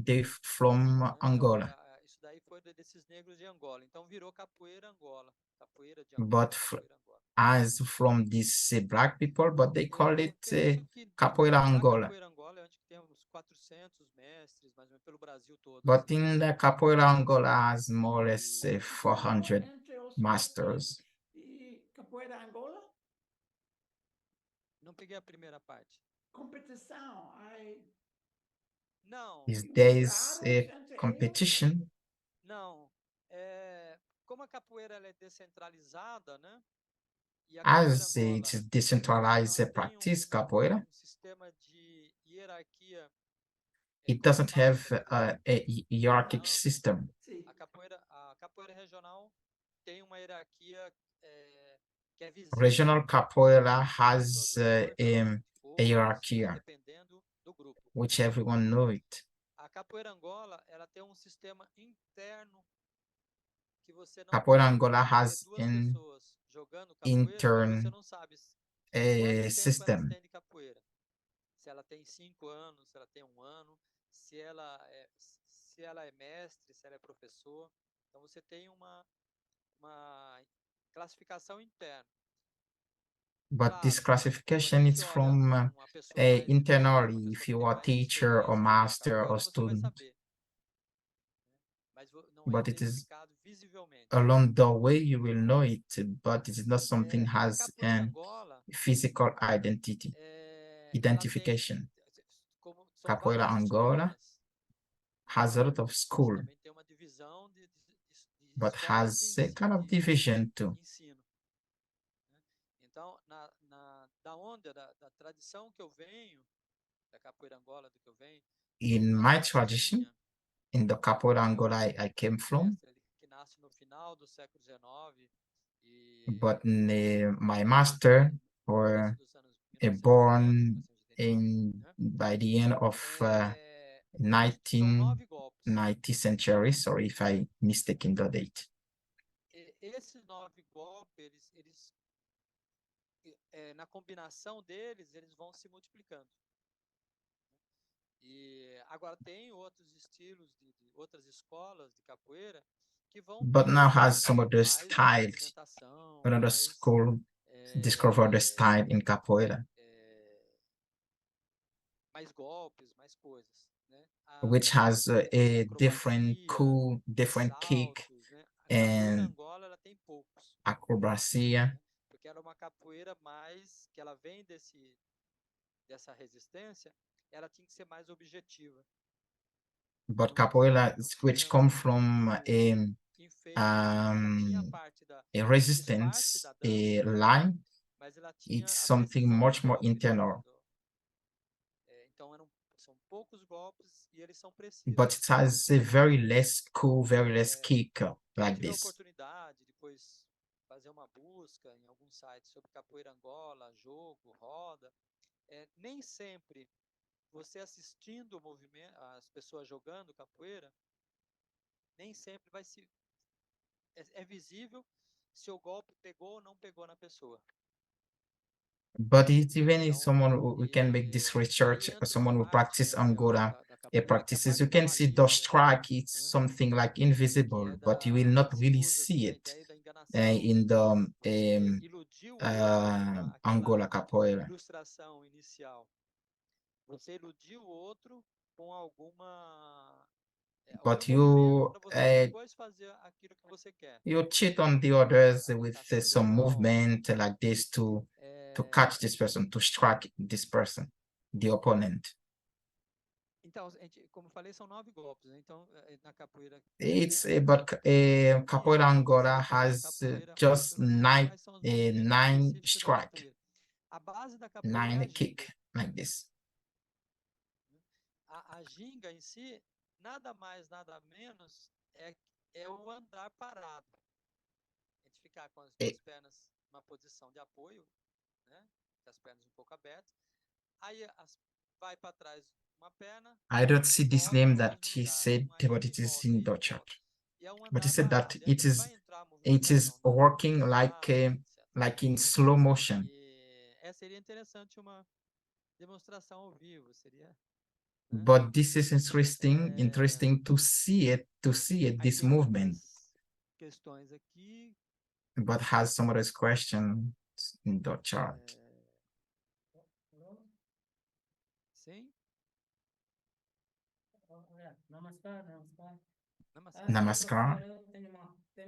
from Né? Então, Angola. isso daí foi desses negros de Angola. Então virou capoeira Angola. Capoeira de Angola, But capoeira Angola. as from these black people, but they call it Penso que Capoeira na Angola. capoeira Angola, eu acho que tem uns 400 mestres, mais ou menos, pelo Brasil todo. But Assim. in the Capoeira Angola has more or less E 400 Entre os masters. e Capoeira Angola, não peguei a primeira parte. competição, Não, Is there is comprados a entre eles. competition? não. Como a capoeira ela é descentralizada, né? E a capoeira As Angola, it's ela decentralized tem practice, Capoeira, um sistema de hierarquia it como doesn't have faixa de a hierarchic não, system. Sim. a capoeira regional tem uma hierarquia que é visível, Regional né? Capoeira Tem pessoas has ordens, a cores, hierarchy, vai dependendo do grupo. which everyone know it. A capoeira Angola, ela tem um sistema interno que você não Capoeira pode Angola ver has duas an pessoas jogando capoeira que você intern não sabe quanto tempo elas system, têm de capoeira. Se ela tem 5 anos, se ela tem 1 ano, se ela é mestre, se ela é professor. Então você tem uma classificação interna. but this Claro, quando a classification gente is olha from uma pessoa mais velha, uma internally, if pessoa que you tem are mais teacher or experiência jogando master or capoeira, você vai student, saber. Mas não é but it is identificado visivelmente. along the way you will know it, but it is not something A has capoeira an Angola, physical identity, ela tem, identification. como são Capoeira várias Angola escolas, né? has a lot of A gente school, também tem uma divisão de but escolas has a kind of de division too. ensino. Né? Então, da tradição que eu venho, da capoeira Angola, do que eu venho, In my ela tradition, tinha in the Capoeira Angola I came um from, mestre ali que nasce no final do século XIX but e my morre master no começo or dos anos 1980, born 1989. in Né? by the end of São 9 golpes. 1990th century. Sorry if I mistaken the date. Esses 9 golpes, na combinação deles, eles vão se multiplicando. E agora tem outros estilos de outras escolas de capoeira que vão But now ter has some other mais styles. movimentação, Another school discovered the style in Capoeira, mais golpes, mais coisas, né? which has a different Acrobacia, cool, different kick saltos, né? A capoeira and Angola ela tem poucos, acrobacia. né? Porque ela é uma capoeira mais que ela vem dessa resistência, ela tinha que ser mais objetiva. But Então não tinha, Capoeira, não which tinha come from o enfeite, ela tinha um, a o disfarce resistance da a dança, line, mas ela tinha it's a something precisão do much more golpe, né? internal. Então são poucos golpes e eles são But precisos. it has a very less cool, very less kick Quem like tiver this. oportunidade, depois fazer uma busca em algum site sobre capoeira Angola, jogo, roda, nem sempre você assistindo o movimento, as pessoas jogando capoeira, nem sempre é visível se o golpe pegou ou não pegou na pessoa. But it's even if Então, someone we can make this aí research, entra uma someone who parte, practice né, Angola da capoeira, que é a practices, you parte da can see the malícia, strike, it's né, something like que invisible, é but you will not que se really usa see assim, a it ideia da enganação, né? in the Você iludir o outro, aquela Angola Capoeira. ilustração inicial. Você iludir o outro com algum But movimento para você depois fazer aquilo que você quer. you cheat on the others with Agitação de some mão. movement like this to catch this person, to strike this person, the opponent. Então, como eu falei, são 9 golpes, né? Então, na capoeira, It's é, but Capoeira Angola has capoeira just africana, quais são os movimentos nine específicos da strike, capoeira? A base da capoeira é a 9 ginga. kick like this. A ginga em si, nada mais, nada menos, é o andar parado. A gente ficar com as Eh, duas pernas numa posição de apoio, né? Com as pernas um pouco abertas. Aí vai para trás uma perna I don't e see this volta name no that mesmo he lugar. said, Um but ida e it is volta, in ida e Dutch. volta. E é um But he andar said that parado. E vai entrar a it is movimentação da working dos braços, etc. like in slow motion. E essa seria interessante uma demonstração ao vivo, seria, né? But this is interesting, É, interesting to see it, aí this tem movement. outras questões aqui. But has some other questions in the chart. É, sim, Namaskar, namaskar. Senhor Namaskar. professor, eu tenho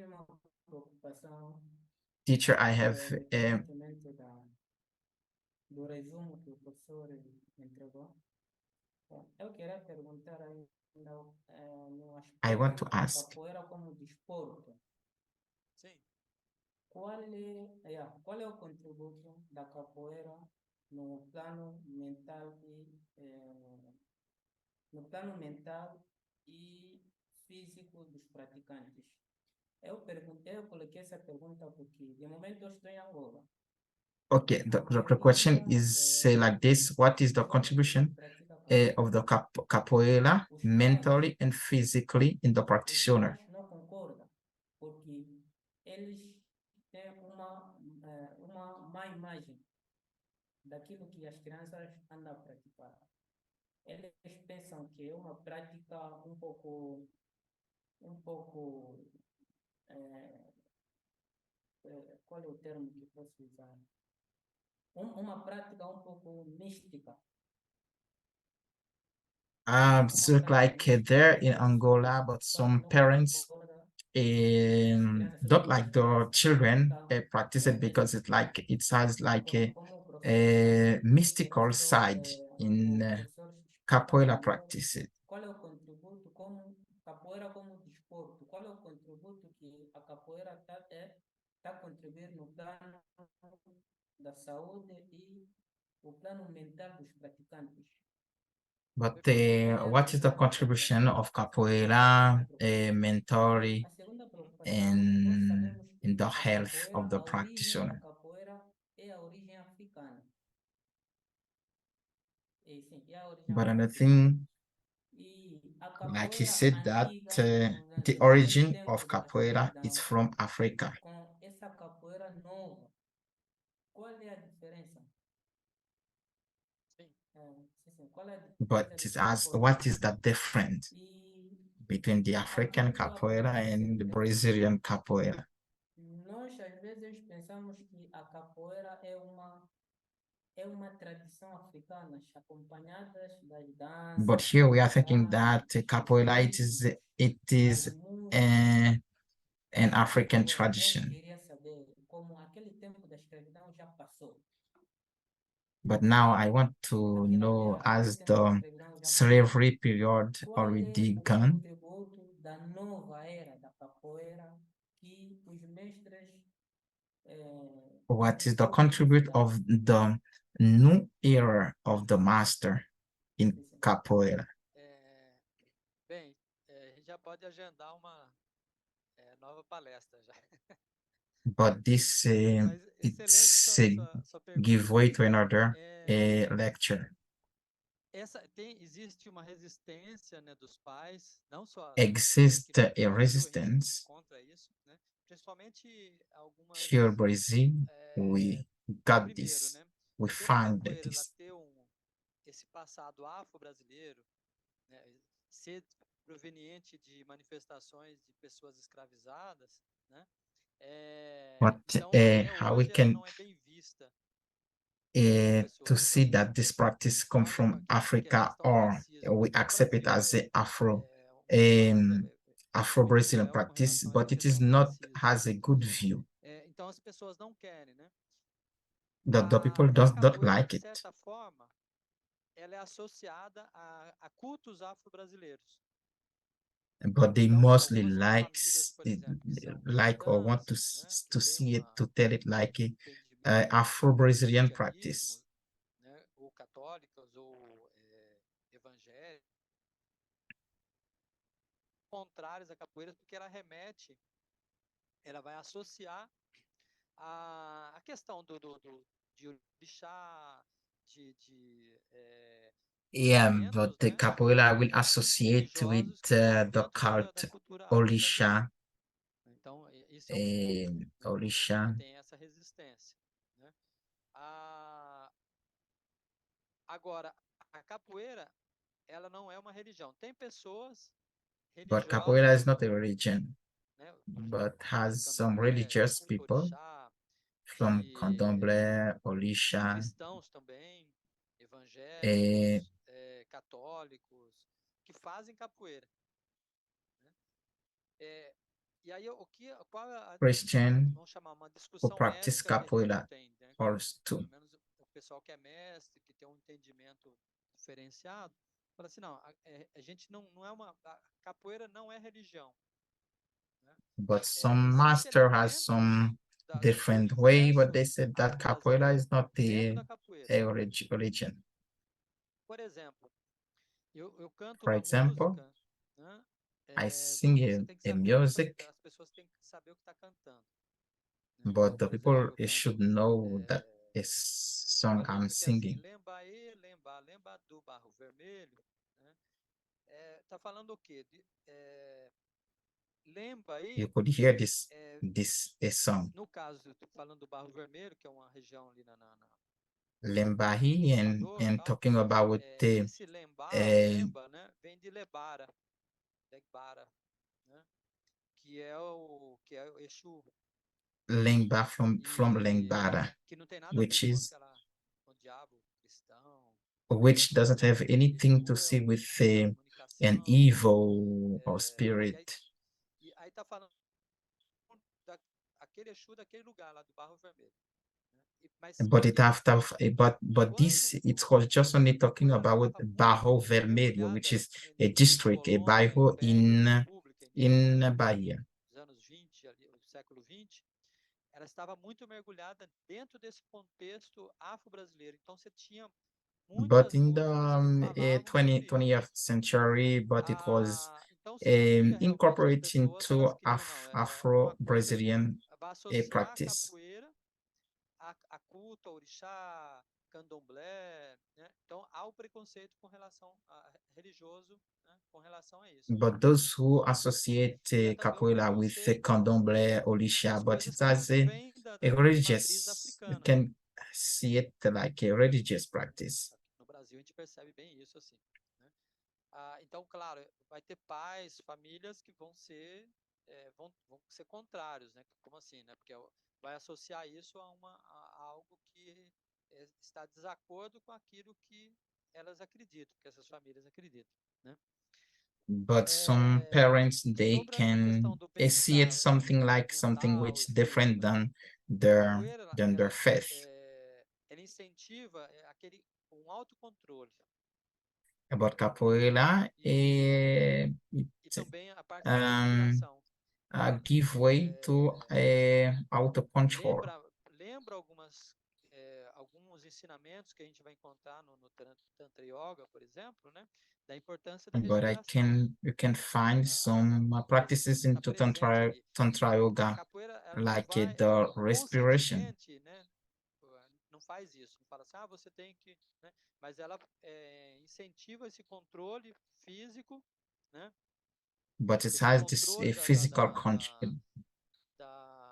uma preocupação Teacher, I have independentemente do resumo que o professor entregou. Eu queria perguntar ainda no I want aspecto to da ask. capoeira como desporto. sim. Qual é o contributo da capoeira no plano mental no plano mental e físico dos praticantes? Eu coloquei essa pergunta porque, de momento, eu estou em Angola. Okay, the question is like this. What is the Pessoas que contribution praticam capoeira. of the capoeira Os pais, mentally and physically in the os practitioner? pais não concordam, porque eles têm uma má imagem daquilo que as crianças andam a praticar. Eles pensam que é uma prática um pouco, eh, qual é o termo que posso usar? Uma prática um pouco mística. It's Uma prática like mística there e in por isso Angola, but os pais some não parents concordam que as crianças don't like the children praticam practice it because it has like como o a mystical professor, side in o professor explicava capoeira melhor practice. qual é o contributo como capoeira como desporto, qual é o contributo que a capoeira está a contribuir no plano da saúde e o plano mental dos praticantes. But Qual é a what is the primeira contribution preocupação? of Essa é a primeira capoeira preocupação. mentally A segunda preocupação, nós in sabemos in que the a health capoeira, of the a origem da practitioner? capoeira é a origem africana. E sim, é a origem But another africana. thing, E a like he capoeira said that antiga, vamos the dizer, naquele origin tempo of da capoeira is escravidão, from Africa. com essa capoeira nova, qual é a diferença? Sim. Sim, sim, qual é a But diferença it desse asks, desporto? what is the difference E between the African aquilo que eu capoeira aprendi and the recentemente, Brazilian capoeira? nós às vezes pensamos que a capoeira é uma tradição africana, acompanhadas das But danças, here we are dos thinking that bailes, dos capoeira ritmos, it das is músicas. uh, an African Eu tradition. queria saber como aquele tempo da escravidão já passou. But now I want to know, Aquele as tempo da the escravidão já passou. slavery period Qual é already o gone, contributo da nova era da capoeira que os mestres what is the podem nos contribute dar? of the new era of the master in Sim, sim. capoeira? É, bem, a gente já pode agendar uma nova palestra já. But this Mas excelente it's sua give pergunta. way to another É, lecture. existe uma resistência, né, dos pais, não só Exists aqui no a Brasil, a gente resistance encontra isso, né? Principalmente here in algumas, Brazil. é, We got primeiro, this. né? We Pela found capoeira ela this. ter esse passado afro-brasileiro, né, ser proveniente de manifestações de pessoas escravizadas, né? But Então, até how we hoje ela can não é bem vista pelas to pessoas. see Então, that this practice come from que é a Africa, questão do or racismo. we Então, o accept it Brasil as the um dos países muito Afro-Brazilian cruel com practice, relação a essa but it is questão do not racismo. has a good view. Então, as pessoas não querem, né? The people A don't capoeira, like de it. certa forma, ela é associada a cultos afro-brasileiros. but they Então, mostly algumas famílias, por exemplo, que são like or want to cristãs, né, que to têm see it, to tell it um like a entendimento do Afro-Brazilian cristianismo, practice. né, ou católicas ou evangélicas, contrários à capoeira, porque ela remete, ela vai associar a questão de orixá, de Yeah, elementos, but the né, capoeira will associate with religiosos que estão the dentro da cult cultura afro-brasileira. Orisha, Então, esse é um ponto, né, que Orisha. tem essa resistência, né? A, Agora, a capoeira, ela não é uma religião. Tem pessoas But capoeira is religiosas, not a religion, né, por exemplo, but de has some candomblé, de religious culto people orixá, from de Candomblé, Orisha, cristãos também, eh, evangélicos, católicos, que fazem capoeira, né? É, e aí, qual é Christian vamos chamar, uma who discussão practice ética que a gente capoeira tem, né? also too. Pelo menos o pessoal que é mestre, que tem um entendimento diferenciado, fala assim, não, a gente não é a capoeira não é religião, né? But some Existem master has elementos some do different way, but universo they said that capoeira afro-brasileiro is not dentro da capoeira. a religion. Por exemplo, eu canto For uma example, música, né? I sing Você tem que a saber, music, as pessoas têm que saber o que está cantando, né? Então, but the por exemplo, people eu canto should know that this song uma I'm música que é assim, singing. lemba do barro vermelho, né? Tá falando o quê? Lemba You aí, could hear é, this a song. no caso, tô falando do barro vermelho, que é uma região ali Lembahi no and Equador, tal. talking about the Esse uh, lemba, né, vem de legbara, né, que é o Exu, Lengba from e Lengbara, que não tem nada a ver which com is aquela com o diabo cristão, which doesn't have anything to Exu see with é a an comunicação, evil or spirit, e aí tá falando da, aquele Exu daquele lugar lá do Barro Vermelho, né? Mas but it have to have, but quando this it was a just only talking capoeira about estava Barro muito Vermelho, which mergulhada is a nessa district, a colônia bairro Império da República, início Bahia. dos anos 20, ali, do século 20, ela estava muito mergulhada dentro desse contexto afro-brasileiro. Então você tinha But muitas in the músicas que falavam sobre isso. 20th century, but it was Então se via realmente as incorporated pessoas, elas into queriam, não, é uma coisa, Afro-Brazilian vai associar a practice. capoeira a culto, a orixá, candomblé, né? Então há o preconceito com relação a religioso, né? Com relação a isso. But those who associate E há também o capoeira with the preconceito candomblé, orisha, das but coisas it que has não vêm a de matriz religious, you africana. can see it like a religious practice. Aqui no Brasil a gente percebe bem isso assim, né? Então, claro, vai ter pais, famílias que vão ser contrários, né? Como assim, né? Porque vai associar isso a algo que está de desacordo com aquilo que elas acreditam, que essas famílias acreditam, né? But some parents, they Sobre a questão can do see it bem-estar something like something mental which e different físico, né? A their capoeira, than their faith. ela incentiva um autocontrole About capoeira, e it também a parte da um, respiração. give way to auto control. Lembra alguns ensinamentos que a gente vai encontrar no Tantra Yoga, por exemplo, né? Da importância da But respiração, you can find né? some A practices respiração está into presente ali. tantra A yoga, capoeira, ela não like vai, the respiration. conscientemente, né? Não faz isso, não fala assim, você tem que, né? Mas ela incentiva esse controle físico, né? But it Esse has this controle a physical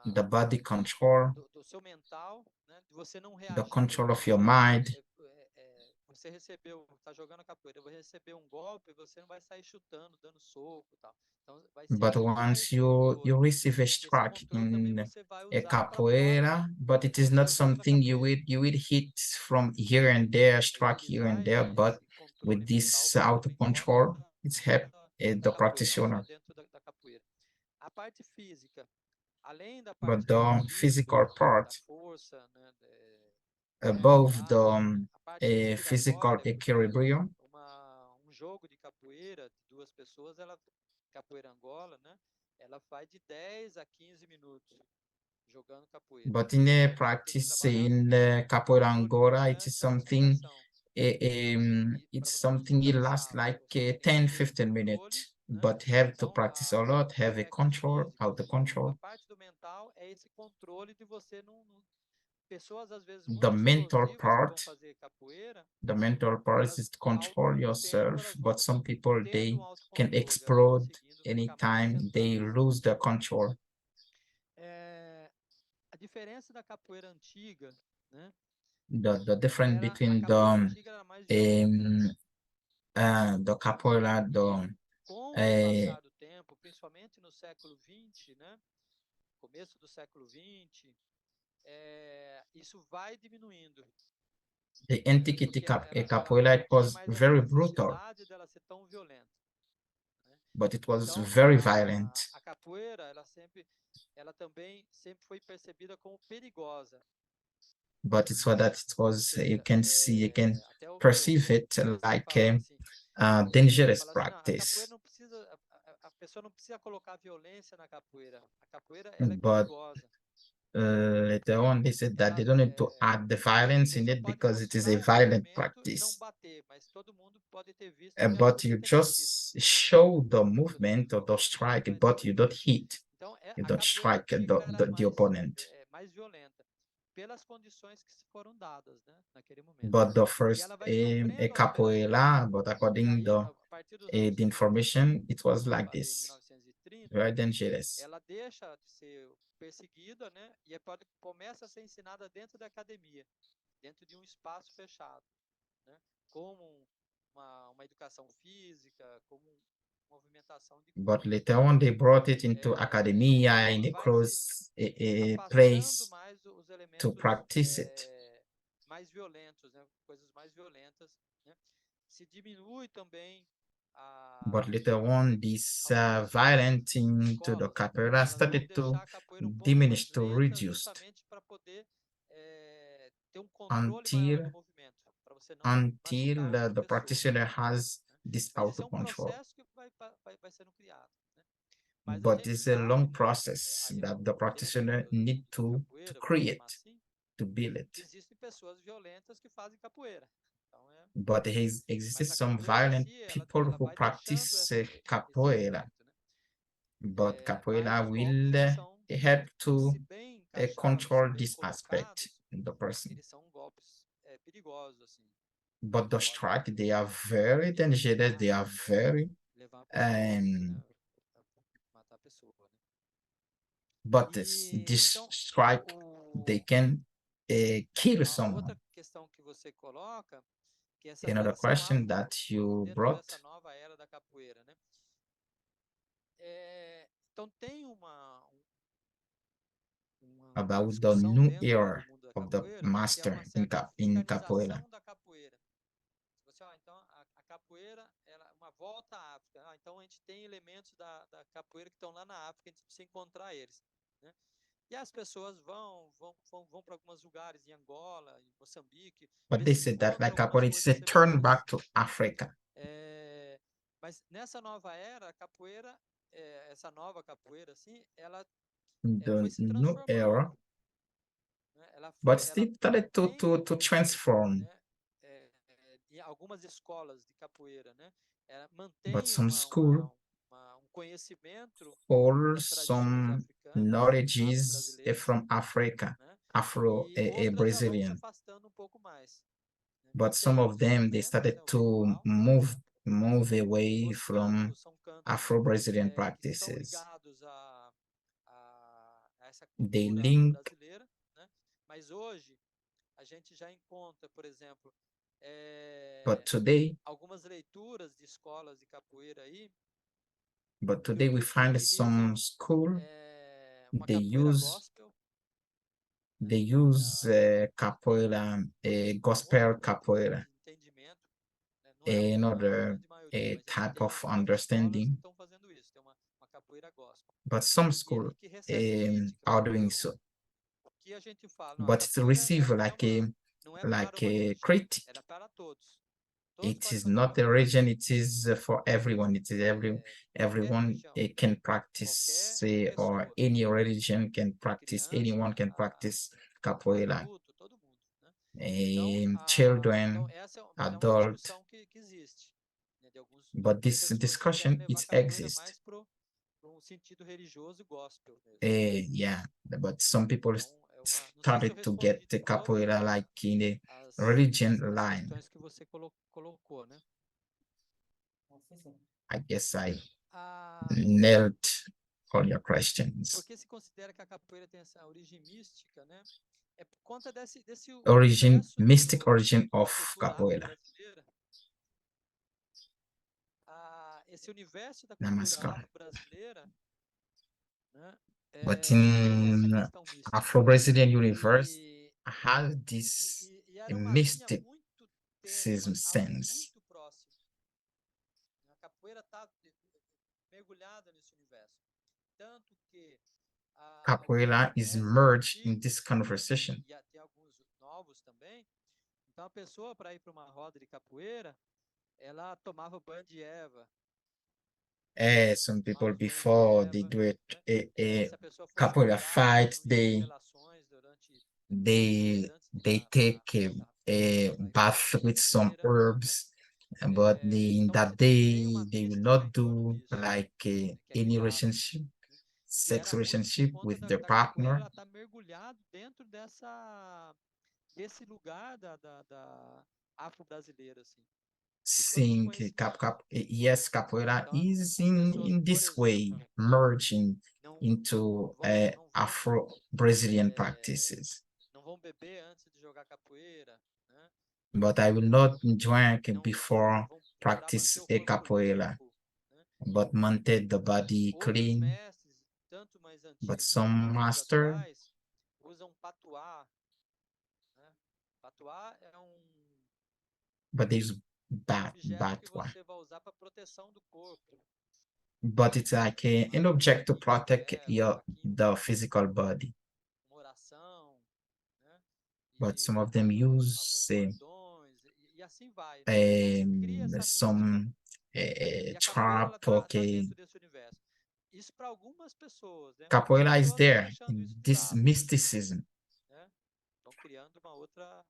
the da, body control, do seu mental, né? De você não the reagir, por control exemplo, of your mind. você tá jogando a capoeira, você recebeu um golpe, você não vai sair chutando, dando soco e tal. Então vai ser But mais once controle. you receive a E esse strike controle também in você vai a usar para fora capoeira, but it is not observando a something capoeira. you will hit from here and there, É strike here utilizar and there, but esse controle with mental this para auto também fora control, it's help da the capoeira, não só practitioner. dentro da capoeira. A parte física, além da But parte the física, physical part da força, né, da above agilidade, né, a parte antiga physical Angola, equilibrium. um jogo de capoeira de duas pessoas, capoeira Angola, né? Ela vai de 10 a 15 minutos jogando capoeira. But in a Então tem que practice trabalhar in com the Capoeira controle, Angora, it né, is da something respiração. Para it's você something it lasts digitalizar, like você tem que 10, ter 15 controle, minutes, né? but have to Então, practice a lot, have a é como control, físico. how to A control. parte do mental é esse controle de você pessoas às vezes The muito mental explosivas que vão part, fazer capoeira, the mental part elas is to control com o tempo yourself, elas but vão some people tendo they um can autocontrole, elas vão explode conseguindo ficar mais anytime they concentradas. lose the control. É, a diferença da capoeira antiga, né? The difference A between capoeira antiga era mais violenta. um, the capoeira, E the com o uh, passar do tempo, principalmente no século XX, né? Começo do século XX, isso vai diminuindo, the né? antiquity Porque ela capoeira, não it tinha was mais essa very brutal, necessidade dela ser tão violenta, né? but it was Então, very violent. a capoeira, ela também sempre foi percebida como perigosa. But it's what that it Ou was, you seja, can see, you can até perceive o it mestre like falava assim, dangerous fala assim, não, a practice. capoeira não precisa, a pessoa não precisa colocar violência na capoeira. A capoeira, ela é But perigosa. later on, they said that Ela, they don't need to add the a violence in pessoa it pode because it is a mostrar o violent movimento e não practice. bater, mas todo mundo pode ter visto que ela But you podia ter batido. just show the Todo movement mundo or the strike, vai but entender. you don't hit, Então, you a don't capoeira strike antiga era the opponent. mais violenta, pelas condições que se foram dadas, né, naquele momento. But the E first ela vai a sofrendo alterações. capoeira, but E according aí, the a partir dos anos the 30, information, it was que eu like falei, em this, 1930, very dangerous. ela deixa de ser perseguida, né, e começa a ser ensinada dentro da academia, dentro de um espaço fechado, né, como uma educação física, como movimentação de But corpo. later on, they brought it into academia Então, in a vai se close afastando place mais os to elementos practice it. mais violentos, né? Coisas mais violentas, né? Se diminui também But a, later on, this algumas violent thing to the escolas, capoeira elas vão started to deixar a capoeira um pouco diminish, mais to lenta, reduce justamente para poder ter um controle maior do until movimento, para você não machucar until uma the pessoa, practitioner has né? this Mas isso auto é um control. processo que vai sendo criado, né? Mas a But gente it's a long sabe, process aí that the dentro practitioner need da to capoeira, vamos chamar create, assim, to build que it. existem pessoas violentas que fazem capoeira. Então But has existed mas a some capoeira em violent si, people ela who vai deixando practice esse capoeira. movimento, né? But Mas capoeira os golpes, will help to se bem encaixados, se control bem this aspect colocados, in the person. eles são golpes perigosos, assim. But the Podem strike, they are very dangerous. machucar, They are very levar a pessoa a óbito, um, né? Matar a pessoa, né? but this Então, strike, they can kill a outra someone. questão que você coloca, que essa Another transição question that you dentro brought dessa nova era da capoeira, né? Então tem uma about the discussão new dentro do era mundo da of the capoeira, né, que é master uma certa in capoeira. africanização da capoeira. Então a capoeira ela é uma volta à África. Então a gente tem elementos da capoeira que estão lá na África, a gente precisa encontrar eles, né? E as pessoas vão para alguns lugares, em Angola, em Moçambique, But ver they se said that encontra like algumas capoeira, it's a coisas turn back semelhantes. to Africa. Mas nessa nova era, a capoeira, essa nova capoeira, assim, ela foi The se new era, transformando, né? but Ela still started mantém, to transform. né, em algumas escolas de capoeira, né? Ela But mantém some school um conhecimento hold das tradições some africanas, knowledges afro-brasileiras, from Africa, né? Afro E outras já vão se Brazilian. afastando um pouco mais, né? But some Tem of os them they elementos, né? started O to ritual, por exemplo. away Os from cantos são cantos Afro-Brazilian que estão practices. ligados a essa They cultura link, afro-brasileira, né? Mas hoje a gente já encontra, por exemplo, but today, algumas leituras de escolas de capoeira aí we que find some utilizam school uma they capoeira use gospel, né? capoeira, Um gospel outro tipo capoeira, de entendimento, né? Não é a another grande maioria, mas a gente type tem of algumas escolas que understanding. estão fazendo isso, tem uma capoeira gospel But some e school que recebe crítica, are porque doing so. o que a gente fala, não, a But it's capoeira received like não não é para like uma a religião, critic. ela é para todos. Todos It podem is fazer not a isso. religion, it is for everyone. It is Qualquer everyone religião, can practice, qualquer or pessoa, any religion can de practice, criança anyone can practice a capoeira. adulto, todo mundo, né? Então, então Children, essa é uma adult. discussão que existe, né? But Tem this pessoas que querem discussion, levar it a capoeira exists. mais para um sentido religioso e gospel mesmo. Yeah, but some people Então, não sei se eu started to get respondi the todas capoeira like in the as, religion as line. questões que você colocou, né? Assim, sim. I guess I Ah, nailed all your e por questions. que se considera que a capoeira tem essa origem mística, né? É por conta desse Origin, universo mystic origin da of cultura capoeira. afro-brasileira. Esse universo da cultura Namaskar. afro-brasileira, né, But tem essa in questão mística. Afro-Brazilian universe E, has this e era uma linha mysticism muito tênue, algo sense. muito próximo. A capoeira está mergulhada nesse universo. Tanto que alguns Capoeira is mestres merged in antigos, this conversation. e tem alguns novos também, então a pessoa, para ir para uma roda de capoeira, ela tomava banho de erva, Some people tomava banho de before they erva, do it né? a Se a pessoa fosse capoeira casada, fight, não ia ter relações durante they dias antes de ir they take a para ir para a roda bath de with some capoeira, né? herbs, but in Então that tem uma day they will mística not em torno do disso, like né, que é any criada, relationship, né? E sex era muito por relationship conta with their da capoeira, partner. ela está mergulhado dentro desse lugar da afro-brasileira, assim, de todo esse Sim, que conhecimento. yes, capoeira Então, is as pessoas, in por this way exemplo, merging não into não vão Afro-Brazilian é, practices. não vão beber antes de jogar capoeira, né? But I will not drink Não before vão procurar manter practice o a corpo capoeira, limpo, né? but maintain the body Outros clean. mestres, tanto mais But antigos some como os master, atuais, usam patuá, né? Patuá é but there's um objeto que batwa. você vai usar para proteção do corpo, But it's né? like an Uma object to vaquinha de protect erva, um caquinho de the erva, physical body. uma oração, né? But some E of them tem use alguns cordões e assim vai. Então se cria essa mística some e a capoeira trap. ela tá Okay, dentro desse universo. Isso para algumas pessoas, né? Outras capoeira is pessoas vão there deixando in isso de this lado, mysticism. né? Vão criando uma outra,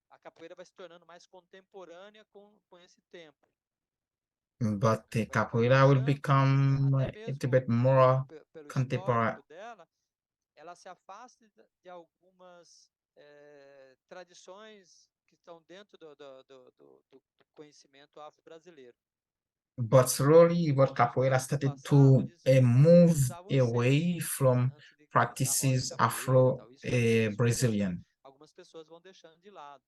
a capoeira vai se tornando mais contemporânea com esse tempo. But the Vai capoeira will influenciando, né? become Até a little mesmo bit more pelo contemporary. histórico dela, ela se afasta de algumas tradições que estão dentro do conhecimento afro-brasileiro. But slowly, what capoeira No started passado, to eles move usavam away essências, né? from Antes de começar a roda de practices capoeira e Afro tal. Isso já vem dos primeiros. Brazilian. Algumas pessoas vão deixando de lado,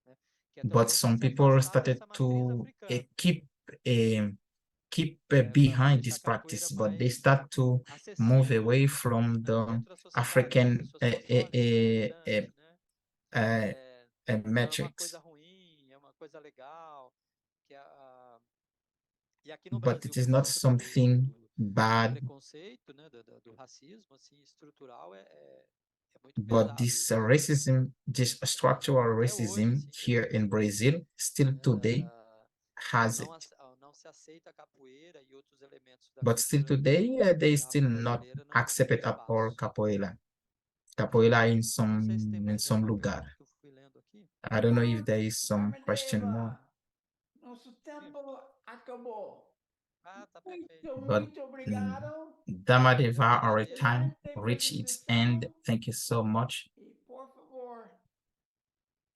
né? Que é But também para some se people afastar started dessa matriz to africana, uh, keep para behind deixar this a capoeira practice, but they mais start to move acessível, away from né? the Dentro da sociedade, para African pessoas católicas, protestantes, né? É, então é uma coisa metrics. ruim, é uma coisa legal, que e aqui no But Brasil, it is por not conta something do bad, preconceito, né, do racismo, assim, estrutural, é muito but pesado this isso. racism, this structural Até hoje, racism assim, que a here gente in vê, Brazil, still né, today, has it. ao não se aceita a capoeira e outros elementos da But still cultura today, they still not afro-brasileira não tem accept up all espaço. capoeira. Capoeira Não sei se tem in mais some alguma lugar. pergunta que eu fui lendo aqui. I don't know if there is some question more, Deva, nosso Sim. tempo acabou. Tá perfeito. but Muito obrigado. Eu que Damadeva, our agradeço. time Excelente reached its end. apresentação. Thank you so much. E, por favor,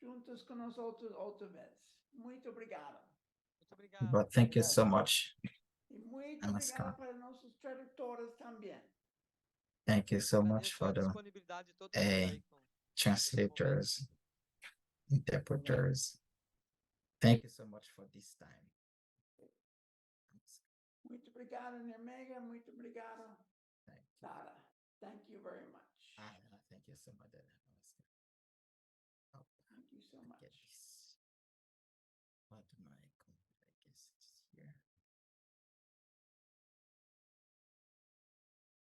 juntos com nós outros outra vez. Muito obrigado. Muito obrigado. But thank you so much. E muito Namaskar. obrigado para nossos tradutores também. Thank you so much Agradeço for a the disponibilidade de todo mundo aí nesse momento. translators, interpreters. Thank you so much for this time. Muito obrigado, Nemega. Muito obrigado, Thank you. Dara. Thank you very much. Thank you so much. Namaskar. Oh, Thank you so get much. this.